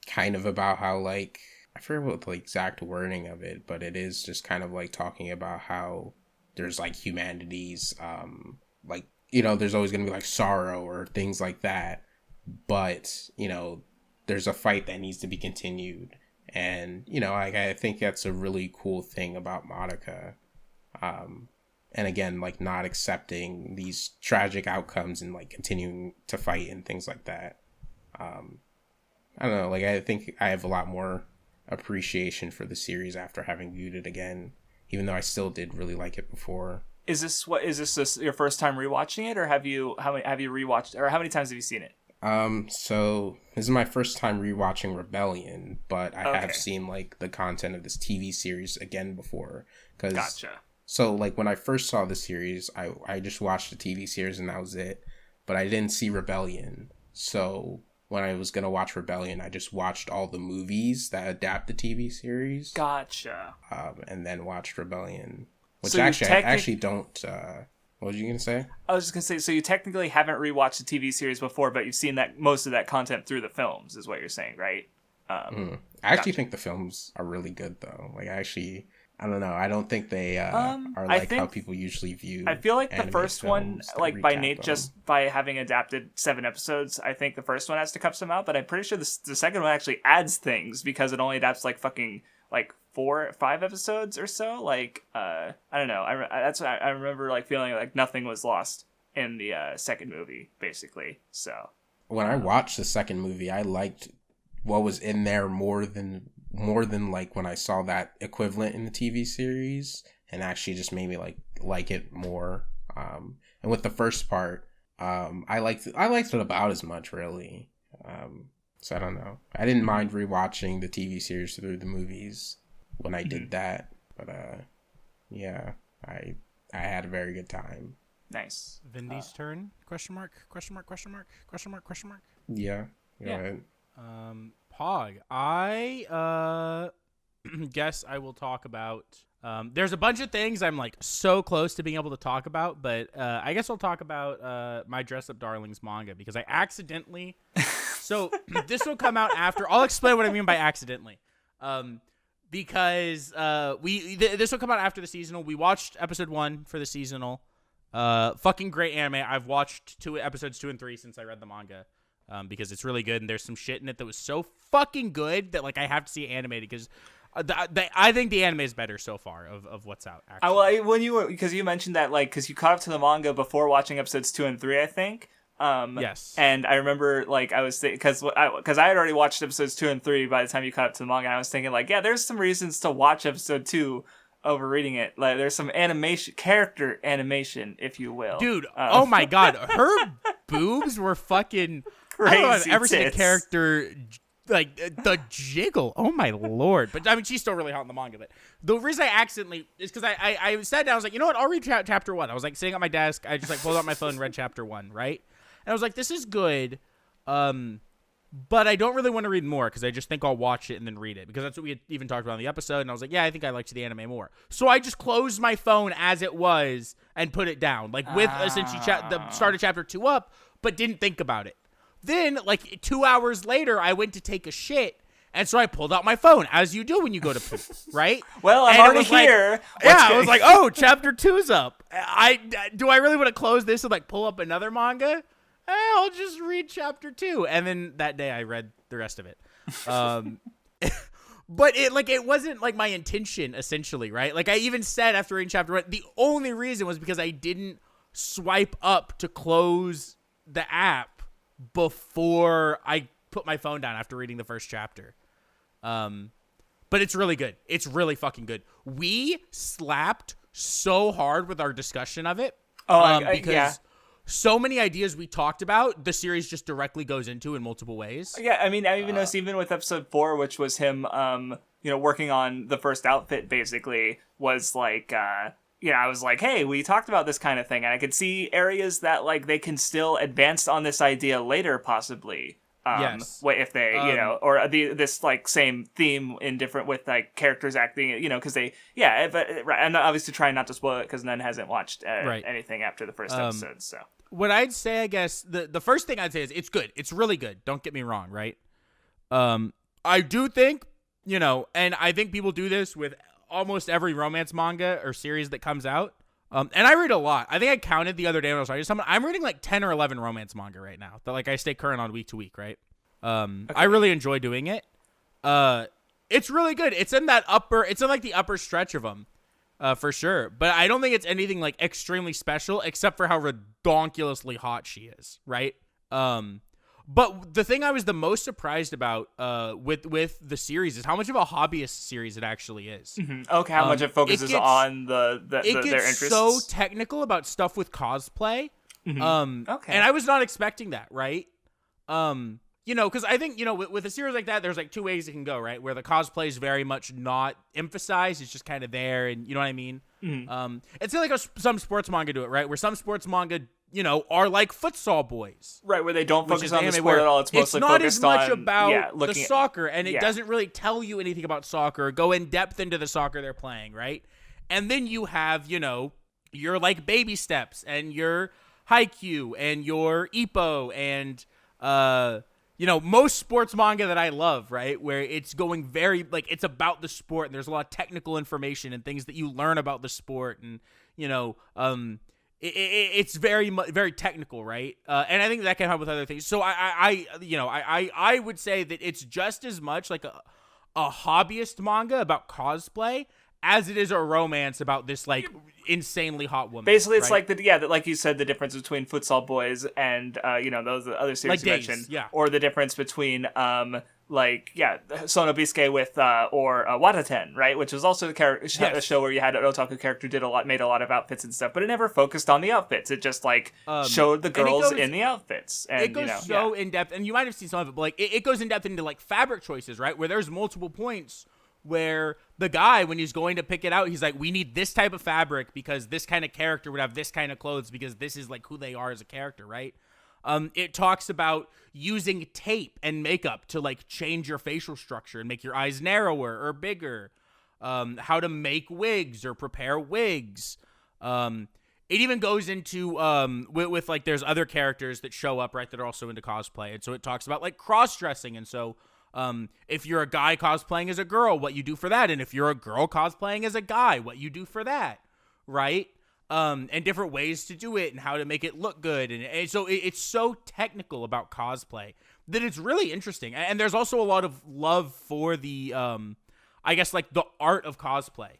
kind of about how like, I forget what the exact wording of it, but it is just kind of like talking about how there's like humanity's, like, there's always going to be like sorrow or things like that, but, there's a fight that needs to be continued. And, I think that's a really cool thing about Madoka. And again, like not accepting these tragic outcomes and like continuing to fight and things like that. I don't know. Like I think I have a lot more appreciation for the series after having viewed it again, even though I still did really like it before. Is this your first time rewatching it, or have you rewatched, or how many times have you seen it? So this is my first time rewatching Rebellion, but I Okay. have seen like the content of this TV series again before. Gotcha. So like when I first saw the series, I just watched the TV series and that was it. But I didn't see Rebellion. So when I was gonna watch Rebellion, I just watched all the movies that adapt the TV series. Gotcha. And then watched Rebellion, which So you actually I actually don't. What was you gonna say? I was just gonna say, so you technically haven't rewatched the TV series before, but you've seen that most of that content through the films, is what you're saying, right? I actually think the films are really good, though. Like, I don't know. I don't think they are like how people usually view. I feel like the anime first one, films that like by recap Nate, them. just by having adapted 7 episodes, I think the first one has to cut some out. But I'm pretty sure the second one actually adds things because it only adapts like fucking like 4 or 5 episodes or so. Like I don't know. That's what I remember, like feeling like nothing was lost in the second movie, basically. So When I watched the second movie, I liked what was in there more than like when I saw that equivalent in the TV series, and actually just made me like it more. And with the first part, I liked it about as much, really. So I don't know. I didn't mind rewatching the TV series through the movies when I did that, but yeah, I had a very good time. nice. Vindy's turn? Question mark? Question mark? Question mark? Question mark? Question mark? Yeah. Yeah. Right. Pog. I guess I will talk about. There's a bunch of things I'm like so close to being able to talk about, but I guess I'll talk about my Dress Up Darlings manga because I accidentally. So this will come out after. I'll explain what I mean by accidentally. Because this will come out after the seasonal. We watched episode 1 for the seasonal. Fucking great anime. I've watched episodes 2 and 3 since I read the manga. Because it's really good and there's some shit in it that was so fucking good that like I have to see it animated because I think the anime is better so far of what's out. Actually. Because you mentioned that like because you caught up to the manga before watching episodes 2 and 3, I think. Yes. And I remember like I was because I had already watched episodes 2 and 3 by the time you caught up to the manga. And I was thinking like, yeah, there's some reasons to watch episode 2 over reading it. Like there's some character animation, if you will. Dude, oh my god, her boobs were fucking. I don't know if I've ever seen a character like the jiggle. Oh my lord! But I mean, she's still really hot in the manga. But the reason I accidentally is because I sat down. I was like, you know what? I'll read chapter 1. I was like sitting at my desk. I just like pulled out my phone, and read chapter 1, right? And I was like, this is good. But I don't really want to read more because I just think I'll watch it and then read it because that's what we had even talked about in the episode. And I was like, yeah, I think I liked the anime more. So I just closed my phone as it was and put it down, like with essentially the start of chapter 2 up, but didn't think about it. Then, like 2 hours later, I went to take a shit, and so I pulled out my phone, as you do when you go to poop, right? Well, I'm and already here. I was like, oh, chapter 2's up. Do I really want to close this and like pull up another manga? I'll just read chapter 2, and then that day I read the rest of it. But it wasn't like my intention, essentially, right? Like I even said after reading chapter 1, the only reason was because I didn't swipe up to close the app before I put my phone down after reading the first chapter. But it's really good. It's really fucking good. We slapped so hard with our discussion of it. Because so many ideas we talked about, the series just directly goes into in multiple ways. Yeah, I mean, I even noticed even with episode 4, which was him, working on the first outfit, basically, was like, I was like, hey, we talked about this kind of thing, and I could see areas that, like, they can still advance on this idea later, possibly. Yes. If they, or this, like, same theme in different, with, like, characters acting, because they, right, I'm obviously trying not to spoil it, because Nun hasn't watched anything after the first episode, so. What I'd say, I guess, the first thing I'd say is it's good. It's really good. Don't get me wrong, right? I do think, and I think people do this with almost every romance manga or series that comes out. And I read a lot. I think I counted the other day when I was talking to someone. I'm reading like 10 or 11 romance manga right now that like I stay current on week to week, right? Okay. I really enjoy doing it. It's really good. It's in like the upper stretch of them, for sure. But I don't think it's anything like extremely special except for how redonkulously hot she is, right? But the thing I was the most surprised about with the series is how much of a hobbyist series it actually is. Mm-hmm. Okay, how much it focuses on their interests. It gets so technical about stuff with cosplay. Mm-hmm. Okay. And I was not expecting that, right? You know, because I think, you know, with a series like that, there's like two ways it can go, right? Where the cosplay is very much not emphasized, it's just kind of there, and you know what I mean. It's like some sports manga do it, right? Where some sports manga, you know, are like futsal boys, right? Where they don't focus on the sport at all. It's mostly not focused as much on, about the looking soccer, and it doesn't really tell you anything about soccer, or go in depth into the soccer they're playing, right? And then you have, you know, your like baby steps and your Haikyuu and your Ippo and you know, most sports manga that I love, right, where it's going very, like, it's about the sport, and there's a lot of technical information and things that you learn about the sport, and, you know, it's very technical, right? And I think that can help with other things. So I would say that it's just as much like a hobbyist manga about cosplay as it is a romance about this like insanely hot woman. Basically, it's right? like like you said, the difference between futsal boys and you know, those other series like you Days, mentioned, yeah. or the difference between Sono Bisque with or Wataten, right? Which was also a show where you had an otaku character made a lot of outfits and stuff, but it never focused on the outfits. It just like showed the girls in the outfits. And, it goes in depth, and you might have seen some of it, but like it goes in depth into like fabric choices, right? Where there's multiple points where the guy, when he's going to pick it out, he's like, we need this type of fabric because this kind of character would have this kind of clothes because this is like who they are as a character, right? It talks about using tape and makeup to like change your facial structure and make your eyes narrower or bigger. How to make wigs or prepare wigs. It even goes into with like there's other characters that show up, right, that are also into cosplay, and so it talks about like cross-dressing, and so if you're a guy cosplaying as a girl, what you do for that, and if you're a girl cosplaying as a guy, what you do for that, right? And different ways to do it and how to make it look good, and so it's so technical about cosplay that it's really interesting. And there's also a lot of love for the I guess like the art of cosplay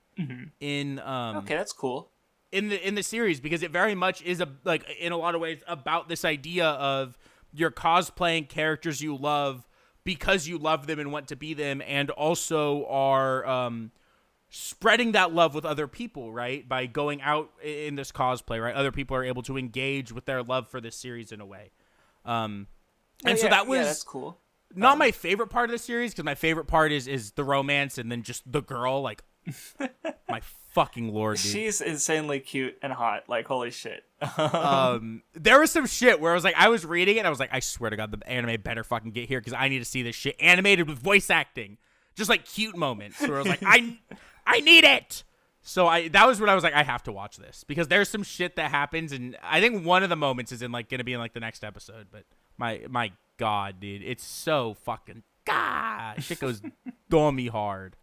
in okay, that's cool. In the series, because it very much is like in a lot of ways about this idea of you're cosplaying characters you love because you love them and want to be them, and also are spreading that love with other people, right? By going out in this cosplay, right? Other people are able to engage with their love for this series in a way. So that was that's cool. Not my favorite part of the series, because my favorite part is the romance and then just the girl, like my fucking lord, dude. She's insanely cute and hot. Like, holy shit. There was some shit where I was reading it and I was like, I swear to God, the anime better fucking get here because I need to see this shit animated with voice acting. Just like cute moments where I was like, I need it. So that was when I was like, I have to watch this because there's some shit that happens, and I think one of the moments is gonna be in like the next episode. But my God, dude, it's so fucking shit goes dummy hard.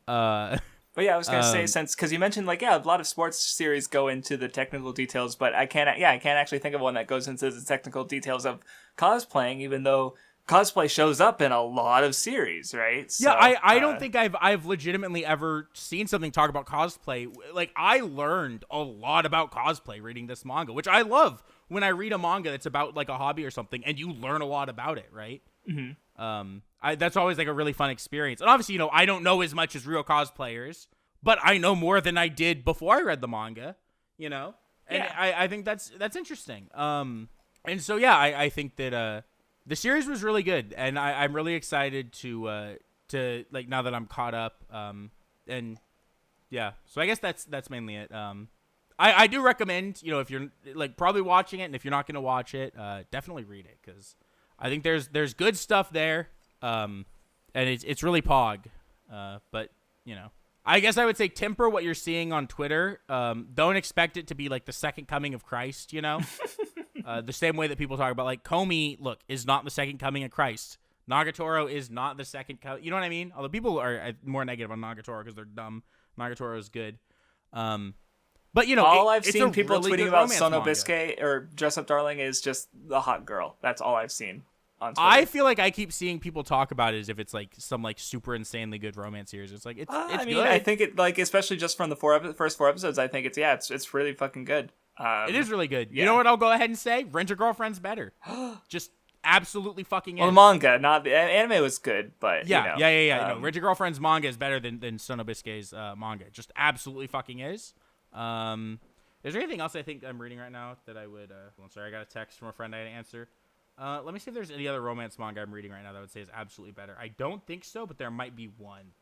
But yeah, I was gonna say, because you mentioned like a lot of sports series go into the technical details, but I can't actually think of one that goes into the technical details of cosplaying, even though cosplay shows up in a lot of series, right? So, yeah, I don't think I've legitimately ever seen something talk about cosplay. Like, I learned a lot about cosplay reading this manga, which I love when I read a manga that's about like a hobby or something, and you learn a lot about it, right? Mm-hmm. That's always like a really fun experience. And obviously, I don't know as much as real cosplayers, but I know more than I did before I read the manga, And I think that's interesting. And so, yeah, I think that the series was really good, and I'm really excited to like now that I'm caught up. And yeah, so I guess that's mainly it. I do recommend, if you're like probably watching it, and if you're not going to watch it, definitely read it, because I think there's good stuff there. And it's really pog. But I guess I would say temper what you're seeing on Twitter. Don't expect it to be like the second coming of Christ, the same way that people talk about like Comey, look, is not the second coming of Christ. Nagatoro is not the second coming. You know what I mean? Although people are more negative on Nagatoro because they're dumb. Nagatoro is good. But all I've seen people really tweeting about Sono Bisque or Dress Up Darling is just the hot girl. That's all I've seen on Twitter. I feel like I keep seeing people talk about it as if it's like some like super insanely good romance series. It's like it's good. I think it, like, especially just from the first four episodes, I think it's really fucking good. It is really good. Yeah. You know what I'll go ahead and say? Rent Your Girlfriend's better. Just absolutely fucking is. Well, the manga, not the anime was good, but yeah. Rent Your Girlfriend's manga is better than Sono Bisque's manga. Just absolutely fucking is. Is there anything else I think I'm reading right now that I would? I'm sorry, I got a text from a friend I had to answer. Let me see if there's any other romance manga I'm reading right now that I would say is absolutely better. I don't think so, but there might be one.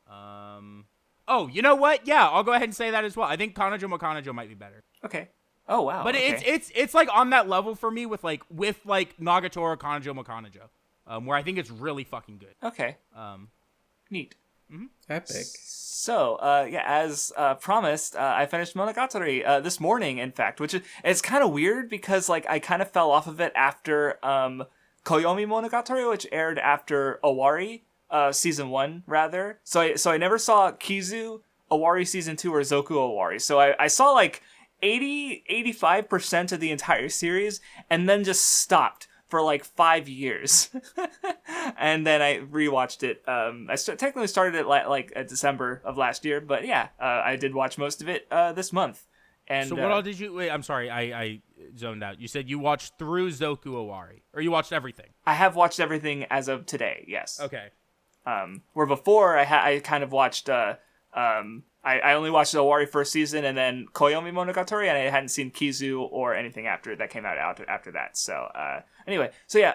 Oh, you know what? Yeah, I'll go ahead and say that as well. I think Kanojo mo Kanojo might be better. Okay. Oh wow. But okay. it's like on that level for me with Nagatoro Kanojo mo Kanojo, where I think it's really fucking good. Okay. Neat. Mm-hmm. Epic. So, as promised, I finished Monogatari this morning, in fact, which it's kind of weird because, like, I kind of fell off of it after Koyomi Monogatari, which aired after Owari, season 1, rather. So I never saw Kizu, Owari season 2, or Zoku Owari. So I saw, like, 85% of the entire series, and then just stopped for like 5 years. And then I rewatched it. I technically started it like December of last year, but yeah, I did watch most of it this month. And so what all did you... Wait, I'm sorry, I zoned out. You said you watched through Zoku Owari, or you watched everything? I have watched everything as of today, yes. Okay. Where before I kind of watched... I only watched the Owari first season and then Koyomi Monogatari, and I hadn't seen Kizu or anything after that came out after that. So anyway, so yeah.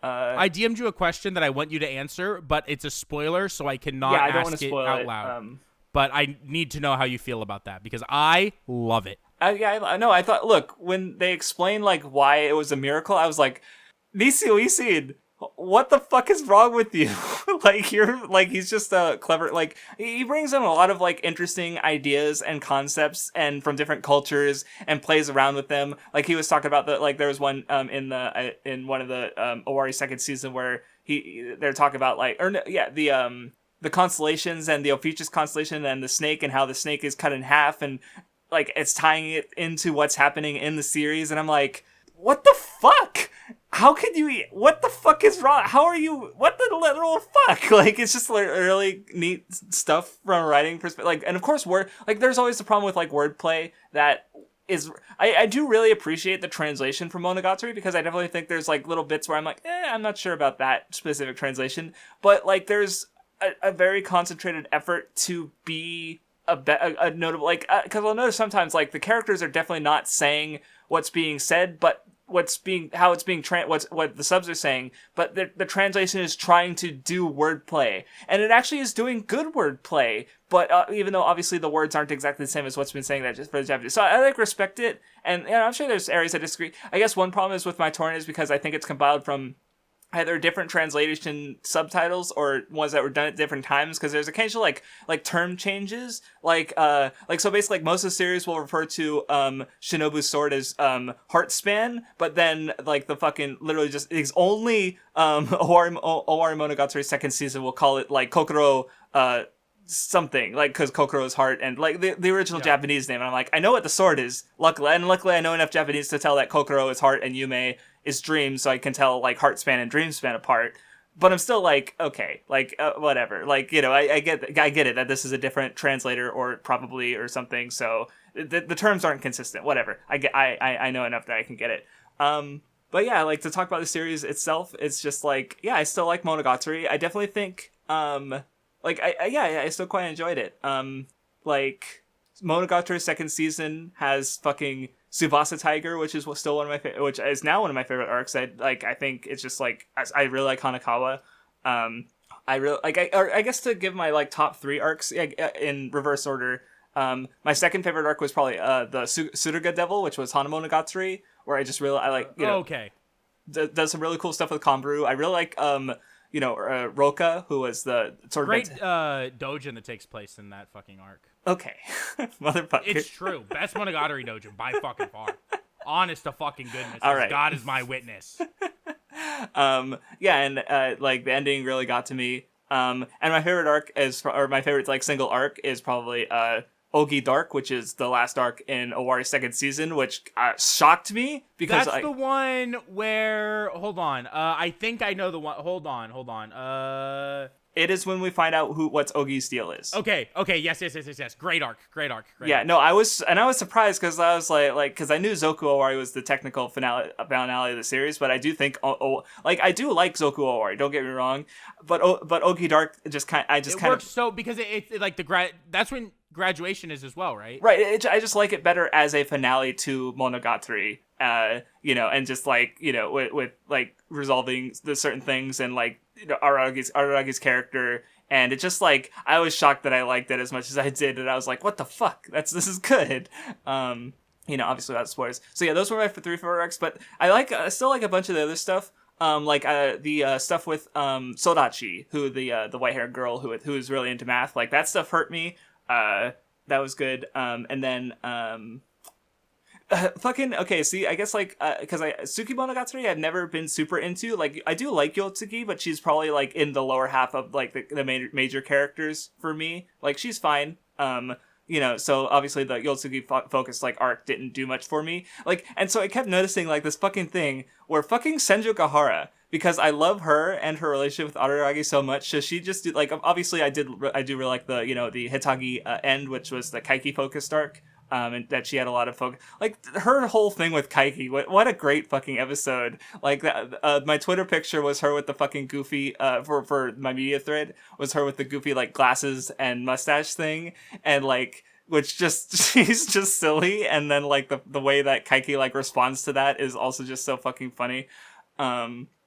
I DM'd you a question that I want you to answer, but it's a spoiler, so I cannot I don't ask it out loud. But I need to know how you feel about that because I love it. I know. I thought, look, when they explained like why it was a miracle, I was like, Nisio Isin, what the fuck is wrong with you? Like, you're like, he's just clever. Like, he brings in a lot of like interesting ideas and concepts and from different cultures and plays around with them. Like, he was talking about there was one in one of the Owari second season where they're talking about the constellations and the Ophiuchus constellation and the snake and how the snake is cut in half and like it's tying it into what's happening in the series. And I'm like, what the fuck? How can you what the fuck is wrong? How are you, what the literal fuck? Like, it's just like really neat stuff from a writing perspective. Like, and of course, there's always the problem with like wordplay that is, I do really appreciate the translation for Monogatari because I definitely think there's like little bits where I'm like, I'm not sure about that specific translation. But like, there's a very concentrated effort to be a notable, like, because I'll notice sometimes like the characters are definitely not saying what's being said, but what the subs are saying, but the translation is trying to do wordplay, and it actually is doing good wordplay. But even though obviously the words aren't exactly the same as what's been saying that just for the Japanese, so I like respect it, and I'm sure there's areas I disagree. I guess one problem is with my torrent is because I think it's compiled from either different translation subtitles or ones that were done at different times, because there's occasional like term changes, like so basically like most of the series will refer to Shinobu's sword as Heartspan, but then like the fucking literally just is only Owari Monogatari's second season will call it like Kokoro something, like, because Kokoro is heart, and like the original Japanese name, and I'm like, I know what the sword is, luckily I know enough Japanese to tell that Kokoro is heart and Yume is dream, so I can tell like Heartspan and Dreamspan apart. But I'm still like, okay, like whatever, like, you know, I get it that this is a different translator or probably or something, so the terms aren't consistent, whatever. I know enough that I can get it. But yeah, like, to talk about the series itself, it's just like, yeah, I still like Monogatari. I definitely think I still quite enjoyed it. Like, Monogatari's second season has fucking Tsubasa Tiger, which is still one of my which is now one of my favorite arcs. I think it's just like, I really like Hanakawa. I really like, I guess to give my like top 3 arcs in reverse order. My second favorite arc was probably the Tsuruga Devil, which was Hana Monogatari, where I like, you know, does some really cool stuff with Kanbaru. I really like Roka, who was the sort of great doujin that takes place in that fucking arc. Okay, motherfucker. It's true. Best Monogatari doujin by fucking far. Honest to fucking goodness. All right. God is my witness. Like the ending really got to me. And my favorite arc my favorite like single arc is probably Ogi Dark, which is the last arc in Owari's second season, which shocked me because that's the one where, hold on, I think I know the one. Hold on. It is when we find out what's Ogi's deal is. Okay, yes. Great arc. Yeah, no, I was surprised because I was like, because I knew Zoku Owari was the technical finale of the series, but I do think, I do like Zoku Owari. Don't get me wrong, but Ogi Dark just kind of so because it's like that's when graduation is as well, right? Right. I just like it better as a finale to Monogatari and just like, with like resolving the certain things, and like, Araragi's character, and it just like, I was shocked that I liked it as much as I did, and I was like, what the fuck, this is good. Obviously without spoilers. So yeah, those were my 3 favorite arcs, but I still like a bunch of the other stuff. The stuff with Sodachi, who the white-haired girl who is really into math, like that stuff hurt me. That was good. And then okay, see, I guess like because Tsuki Monogatari I've never been super into. Like, I do like Yotsuki, but she's probably like in the lower half of like the major characters for me. Like, she's fine. So obviously the Yotsuki focused like arc didn't do much for me. Like, and so I kept noticing like this fucking thing where fucking Senju Gahara, because I love her and her relationship with Araragi so much, so she just like, obviously I do really like the the Hitagi end, which was the Kaiki focused arc. And that she had a lot of focus, like her whole thing with Kaiki. What a great fucking episode! Like that, my Twitter picture was her with the fucking goofy. For my media thread was her with the goofy like glasses and mustache thing, and like, which just, she's just silly. And then like the way that Kaiki like responds to that is also just so fucking funny.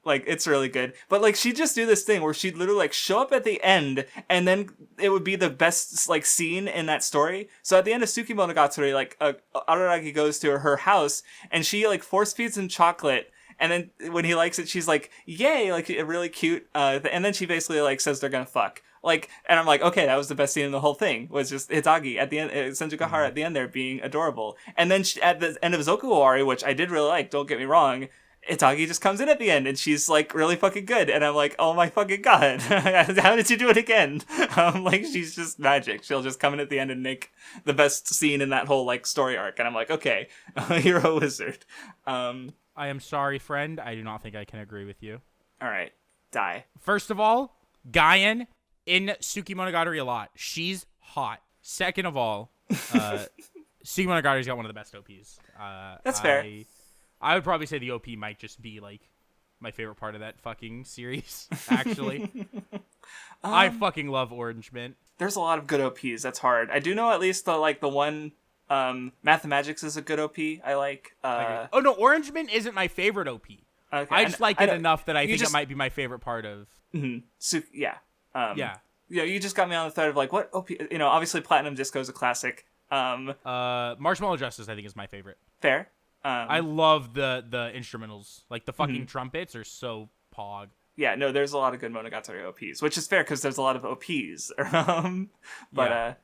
Like, it's really good. But like, she'd just do this thing where she'd literally like show up at the end, and then it would be the best like scene in that story. So at the end of Tsuki Monogatari, like Araragi goes to her house, and she like force feeds him chocolate. And then when he likes it, she's like, yay, like really cute. And then she basically like says they're gonna fuck. Like, and I'm like, okay, that was the best scene in the whole thing, was just Hitagi at the end, Senju Gahara at the end there being adorable. And then at the end of Zokuwari, which I did really like, don't get me wrong, Itagi just comes in at the end, and she's like really fucking good, and I'm like, oh my fucking god, how did you do it again? Like, she's just magic. She'll just come in at the end and make the best scene in that whole like story arc, and I'm like, okay, you're a wizard. I am sorry, friend. I do not think I can agree with you. All right, die. First of all, Gaian in Tsuki Monogatari a lot. She's hot. Second of all, Tsuki Monogatari's got one of the best OPs. That's fair. I would probably say the OP might just be like my favorite part of that fucking series, actually. I fucking love Orange Mint. There's a lot of good OPs. That's hard. I do know at least the one Mathemagics is a good OP. I like. Oh no, Orange Mint isn't my favorite OP. Okay. I just like it enough that I think it might be my favorite part of. Mm-hmm. So, yeah. Yeah. Yeah. You just got me on the thread of like, what OP? Obviously Platinum Disco is a classic. Marshmallow Justice I think is my favorite. Fair. I love the instrumentals. Like, the fucking trumpets are so pog. Yeah, no, there's a lot of good Monogatari OPs, which is fair because there's a lot of OPs. But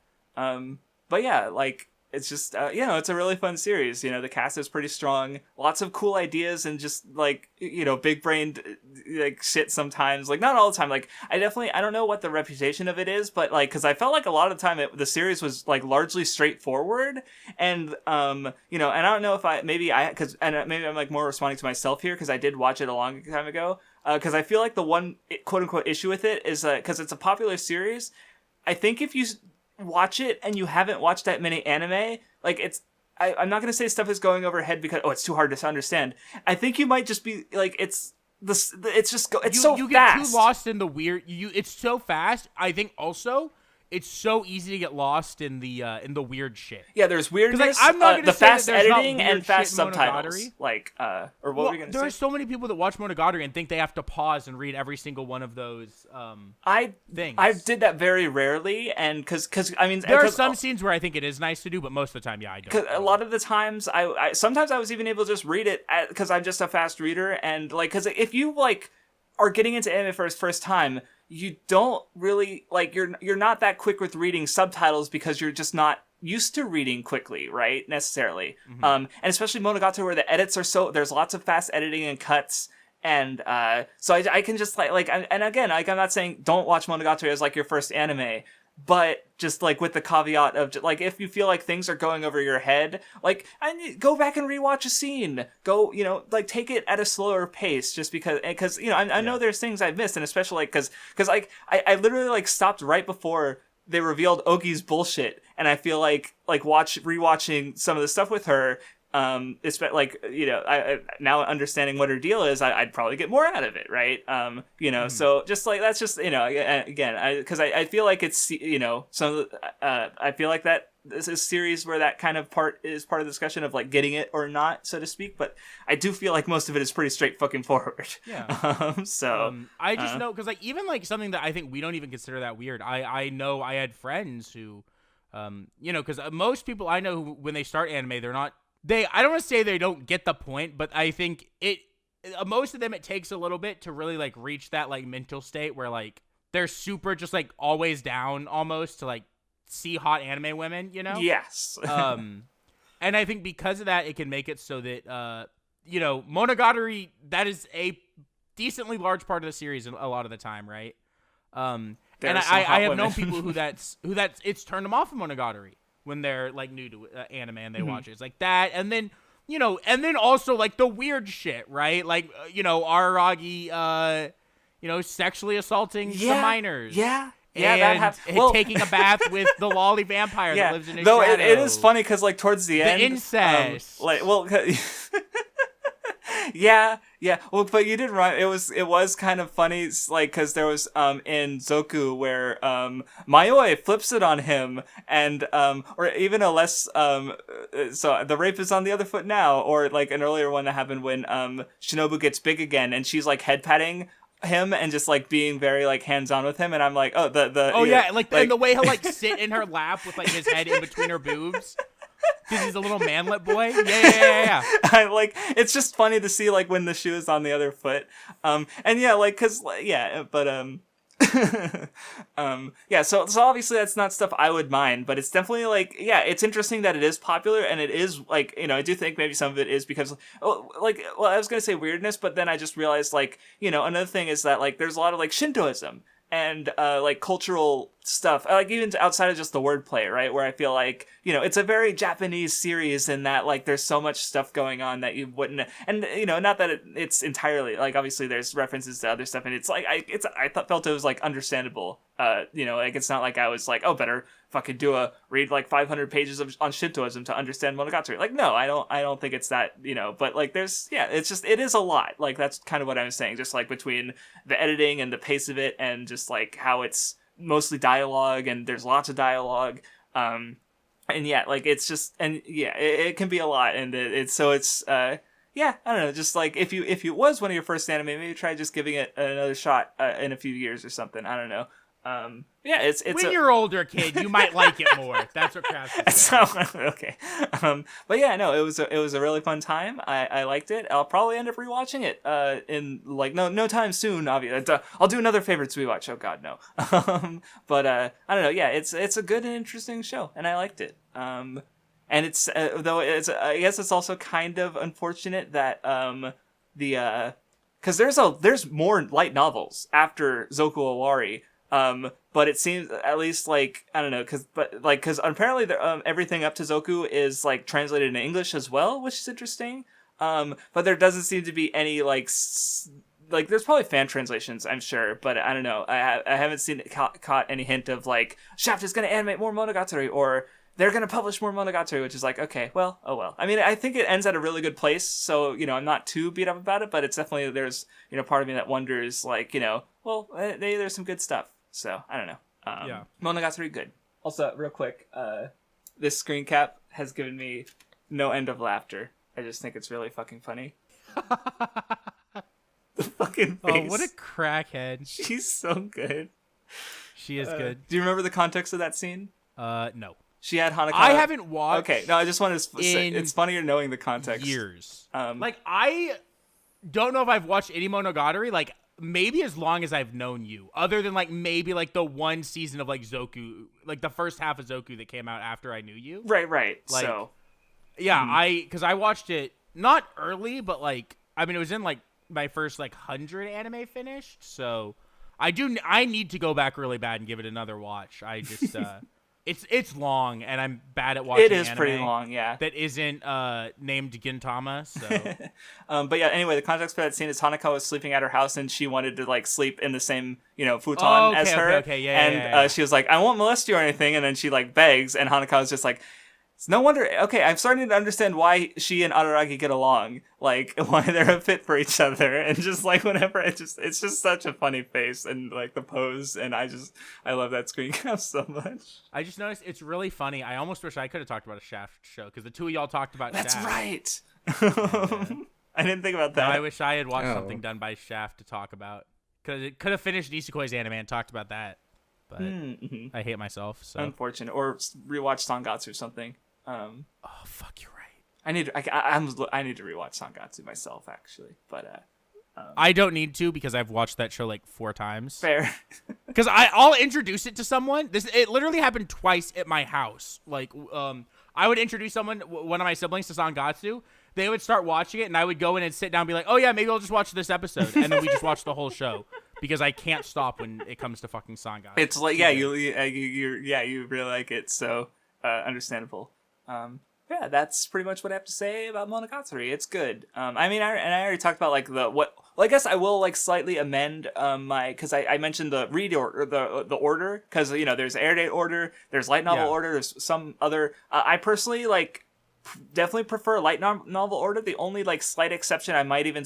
yeah, like, it's just it's a really fun series. The cast is pretty strong, lots of cool ideas, and just like big brained like shit sometimes. Like, not all the time. Like, I don't know what the reputation of it is, but like, because I felt like a lot of the time the series was like largely straightforward, and and I don't know if maybe I'm like more responding to myself here because I did watch it a long time ago. Because I feel like the one quote unquote issue with it is because it's a popular series. I think if you watch it and you haven't watched that many anime, like, I'm not going to say stuff is going over your head because it's too hard to understand. I think you might just be like, it's so fast. You get too lost in the weird. It's so fast. I think also it's so easy to get lost in the weird shit. Yeah, there's weirdness. Like, I'm not gonna the say fast that there's editing not weird and fast shit in subtitles. Monogatari. Like, or what were we gonna say? There are so many people that watch Monogatari and think they have to pause and read every single one of those things. I did that very rarely, and because I mean, there are some scenes where I think it is nice to do, but most of the time, yeah, I don't. Because a lot of the times, sometimes I was even able to just read it because I'm just a fast reader, and like, because if you like are getting into anime for the first time, you don't really like you're not that quick with reading subtitles because you're just not used to reading quickly, right? Necessarily. And especially Monogatari, where the edits are there's lots of fast editing and cuts, and so I can just like and again, like, I'm not saying don't watch Monogatari as like your first anime, but just like with the caveat of like, if you feel like things are going over your head, like, go back and rewatch a scene. Go, like, take it at a slower pace, just because I know there's things I've missed, and especially like because like I literally like stopped right before they revealed Ogi's bullshit, and I feel like rewatching some of the stuff with her. It's like, I now understanding what her deal is, I'd probably get more out of it, right? So just like, that's just, again, because I feel like it's, some of the, I feel like that this is a series where that kind of part is part of the discussion of like getting it or not, so to speak. But I do feel like most of it is pretty straight fucking forward. Yeah. I just know because like even like something that I think we don't even consider that weird. I know I had friends who, because most people I know who, when they start anime, they're not. I don't want to say they don't get the point, but I think most of them, it takes a little bit to really like reach that like mental state where like they're super just like always down almost to like see hot anime women, Yes. And I think because of that, it can make it so that Monogatari, that is a decently large part of the series a lot of the time, right? And I have known people who it's turned them off of Monogatari when they're like new to anime and they watch it. It's like that, and then also like the weird shit, right? Like Araragi, sexually assaulting some minors. Yeah. Yeah, that happened. Taking a bath with the lolly vampire that lives in his shadow. It is funny because like towards the end, incest. Yeah. Well, but you did right. It was kind of funny, like, because there was in Zoku where Mayoi flips it on him, and or even a less so the rape is on the other foot now, or like an earlier one that happened when Shinobu gets big again, and she's like head patting him and just like being very like hands on with him, and I'm like, oh and the way he'll like sit in her lap with like his head in between her boobs. Because he's a little manlet boy. Yeah. I like it's just funny to see like when the shoe is on the other foot. So obviously that's not stuff I would mind, but it's definitely like, it's interesting that it is popular, and it is like, I do think maybe some of it is because I was gonna say weirdness, but then I just realized like, another thing is that like there's a lot of like Shintoism and like cultural stuff, like even outside of just the wordplay, right? Where I feel like, it's a very Japanese series in that like there's so much stuff going on that you wouldn't, and not that it's entirely like, obviously there's references to other stuff, and it's like I felt it was like understandable, like it's not like I was like, oh, better fucking read like 500 pages on Shintoism to understand Monogatari. Like, no, I don't think it's that, but like there's, it's just, it is a lot. Like that's kind of what I was saying, just like between the editing and the pace of it, and just like how it's mostly dialogue, and there's lots of dialogue, and like it's just, and it can be a lot, and it's I don't know, just like if it was one of your first anime, maybe try just giving it another shot in a few years or something. I don't know. It's when you're older, kid, you might like it more. That's what Craftsdwarf said. Okay. But yeah, no, it was a really fun time. I liked it. I'll probably end up rewatching it in like no time soon. Obviously, I'll do another favorites rewatch. Oh God, no. But I don't know. Yeah, it's a good and interesting show, and I liked it. And it's though it's I guess it's also kind of unfortunate that because there's more light novels after Zoku Owari. But it seems, at least like, I don't know, because apparently everything up to Zoku is like translated into English as well, which is interesting. But there doesn't seem to be any like there's probably fan translations, I'm sure, but I don't know. I haven't seen caught any hint of like Shaft is going to animate more Monogatari, or they're going to publish more Monogatari, which is like, okay, well, oh well. I mean, I think it ends at a really good place, so, I'm not too beat up about it, but it's definitely, there's, part of me that wonders, like, well, there's some good stuff. So, I don't know. Monogatari, good. Also, real quick, this screen cap has given me no end of laughter. I just think it's really fucking funny. The fucking face. Oh, what a crackhead. She's so good. She is good. Do you remember the context of that scene? No. She had Hanako. I haven't watched. Okay, no, I just wanted to say it's funnier knowing the context. Years. Like, I don't know if I've watched any Monogatari, like, maybe as long as I've known you, other than like maybe like the one season of like Zoku, like the first half of Zoku that came out after I knew you. Right. Like, so, yeah, because I watched it not early, but like, I mean, it was in like my first like 100 anime finished. So I need to go back really bad and give it another watch. I just, it's long, and I'm bad at watching. It is anime pretty long, yeah. That isn't named Gintama, so. But yeah, anyway, the context for that scene is Hanako was sleeping at her house, and she wanted to like sleep in the same futon as her. Okay, yeah. She was like, "I won't molest you or anything," and then she like begs, and Hanako was just like, It's no wonder. Okay, I'm starting to understand why she and Araragi get along. Like why they're a fit for each other, and just like whenever it's just such a funny face and like the pose, and I love that screen cap so much. I just noticed it's really funny. I almost wish I could have talked about a Shaft show because the two of y'all talked about That's Shaft. right. Yeah. I didn't think about that. Now I wish I had watched something done by Shaft to talk about because it could have finished Nisekai's anime and talked about that. But I hate myself. So unfortunate. Or rewatch Sangatsu or something. Oh fuck, you're right. I need to rewatch Sangatsu myself actually, but I don't need to because I've watched that show like 4 times. Fair. Because I'll introduce it to someone. It literally happened twice at my house. Like I would introduce someone, one of my siblings, to Sangatsu. They would start watching it, and I would go in and sit down and be like, "Oh yeah, maybe I'll just watch this episode," and then we just watch the whole show because I can't stop when it comes to fucking Sangatsu. It's like you really like it, so understandable. Yeah, that's pretty much what I have to say about Monogatari. It's good. I mean, I already talked about like Well, I guess I will like slightly amend because I mentioned the read order, the order, because there's air date order, there's light novel order, there's some other. I personally definitely prefer light novel order. The only like slight exception I might even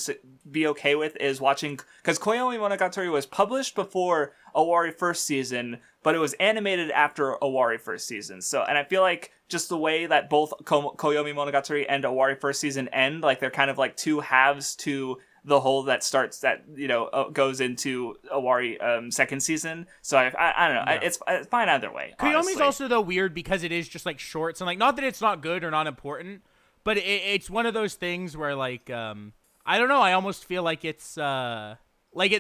be okay with is watching, because Koyomi Monogatari was published before Owari first season, but it was animated after Owari first season. So, and I feel like just the way that both Koyomi Monogatari and Owari first season end, like they're kind of like two halves to the whole that starts that goes into Owari second season. So I don't know. Yeah. It's fine either way. Koyomi's also though weird because it is just like shorts and like not that it's not good or not important, but it's one of those things where like I don't know. I almost feel like it's like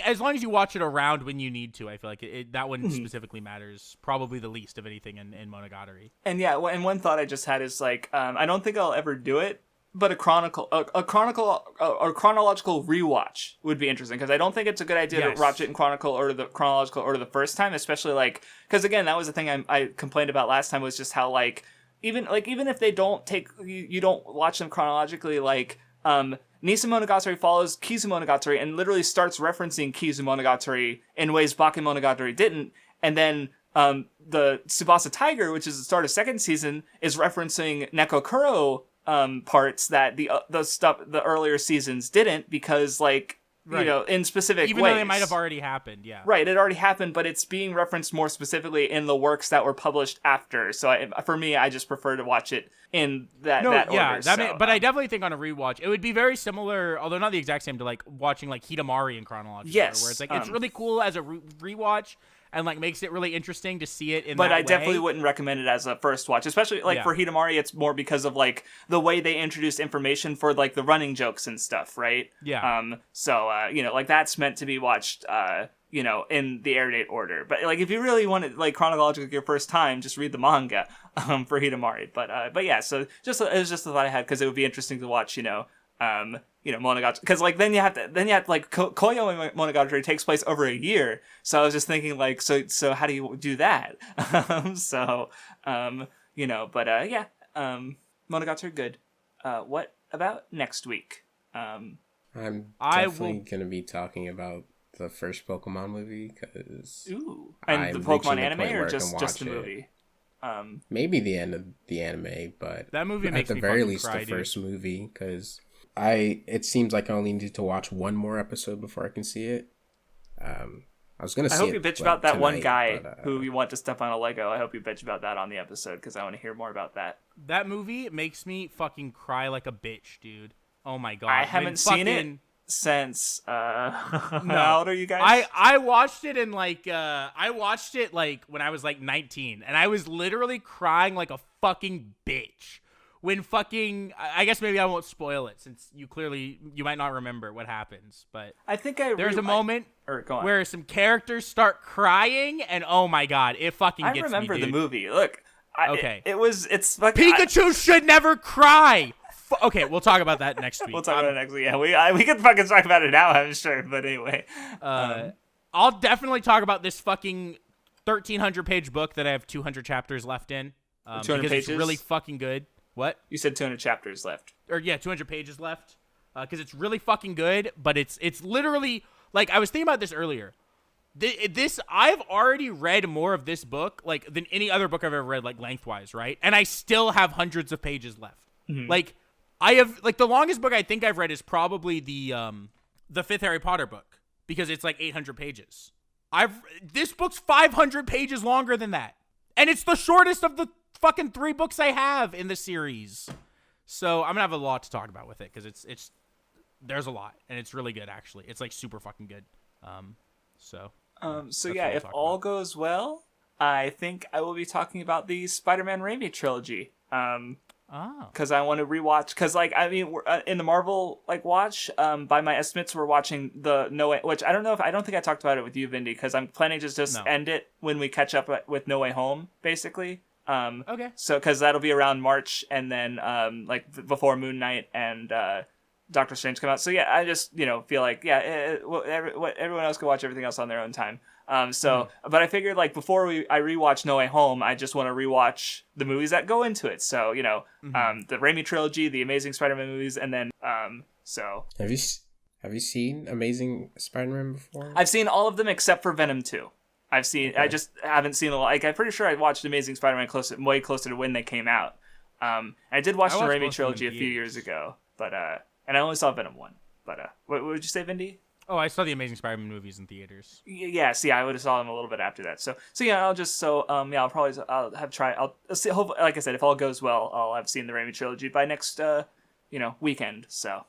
as long as you watch it around when you need to, I feel like that one specifically matters probably the least of anything in Monogatari. And yeah, and one thought I just had is like I don't think I'll ever do it. But a chronological rewatch would be interesting, because I don't think it's a good idea to watch it in chronological order the first time, especially like because again that was the thing I complained about last time, was just how like even if they don't you don't watch them chronologically, like Nisa Monogatari follows Kizu Monogatari and literally starts referencing Kizu Monogatari in ways Baken Monogatari didn't, and then the Tsubasa Tiger, which is the start of second season, is referencing Nekokuro parts that the earlier seasons didn't, because like in specific even ways. Though they might have already happened. Right, it already happened, but it's being referenced more specifically in the works that were published after. So for me, I just prefer to watch it in that order. But I definitely think on a rewatch it would be very similar, although not the exact same, to like watching like Hitamari in chronological order, where it's like it's really cool as a rewatch and like makes it really interesting to see it in that way. But I definitely wouldn't recommend it as a first watch, especially like for Hitamari. It's more because of like the way they introduce information for like the running jokes and stuff, right? Yeah. So like that's meant to be watched in the air date order. But like if you really want it like chronologically your first time, just read the manga for Hitamari. But yeah, so it was just a thought I had, because it would be interesting to watch Monogatari, because like then you have to like Koyomi Monogatari takes place over a year, so I was just thinking like so how do you do that? Monogatari good. What about next week? I'm definitely gonna be talking about the first Pokemon movie, because and the Pokemon anime or just the movie. Maybe the end of the anime, but that movie makes at me the very fucking least cry, the dude. first movie, because it seems like I only need to watch one more episode before I can see it. I was gonna. I hope you bitch about that one guy who you want to step on a Lego. I hope you bitch about that on the episode, because I want to hear more about that. That movie makes me fucking cry like a bitch, dude. Oh my god, I haven't seen it since. How old are you guys? I watched it in like when I was like 19, and I was literally crying like a fucking bitch. When fucking, I guess maybe I won't spoil it, since you might not remember what happens, but I think there's a moment go on. where some characters start crying, and oh my god, it fucking gets me, dude. I remember the movie. Look, okay, it's fucking Pikachu should never cry. Okay, we'll talk about that next week. We'll talk about it next week. Yeah, we can fucking talk about it now, I'm sure. But anyway, I'll definitely talk about this fucking 1,300 page book that I have 200 chapters left in. 200 pages? It's really fucking good. What? You said 200 chapters left. 200 pages left. Because it's really fucking good, but it's literally, like, I was thinking about this earlier. I've already read more of this book like than any other book I've ever read, like lengthwise, right? And I still have hundreds of pages left. Like I have like the longest book I think I've read is probably the fifth Harry Potter book because it's like 800 pages. This book's 500 pages longer than that, and it's the shortest of the fucking 3 books I have in the series. So I'm gonna have a lot to talk about with it because it's there's a lot and it's really good actually. It's like super fucking good. So yeah, if all goes well, I think I will be talking about the Spider-Man Raimi trilogy. Because I want to rewatch. Because like I mean, we're, in the Marvel like watch, by my estimates, we're watching the No Way, which I don't think I talked about it with you, Vindy, because I'm planning to just end it when we catch up with No Way Home, basically. Okay. So because that'll be around March, and then like before Moon Knight and Doctor Strange come out. So yeah, I just feel like everyone else can watch everything else on their own time. But I figured like before I rewatch No Way Home, I just want to rewatch the movies that go into it. So the Raimi trilogy, the Amazing Spider-Man movies, and then so. Have you seen Amazing Spider-Man before? I've seen all of them except for Venom 2. I've seen. Okay. I just haven't seen like I'm pretty sure I watched Amazing Spider-Man way closer to when they came out. I did watch the Raimi trilogy a few years ago, but and I only saw Venom 1. But what would you say, Vindy? Oh, I saw the Amazing Spider-Man movies in theaters. Yeah, see, I would have saw them a little bit after that. So yeah, I'll see. Hope, like I said, if all goes well, I'll have seen the Raimi trilogy by next, weekend. So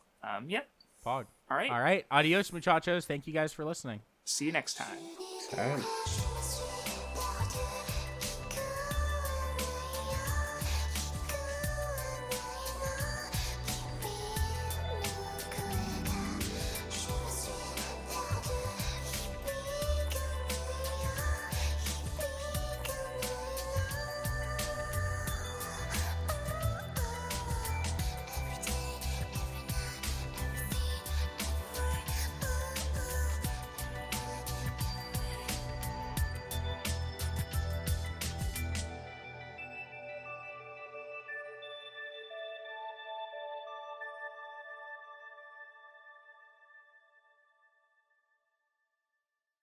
yeah. Pog. All right. Adios, muchachos. Thank you guys for listening. See you next time. Time.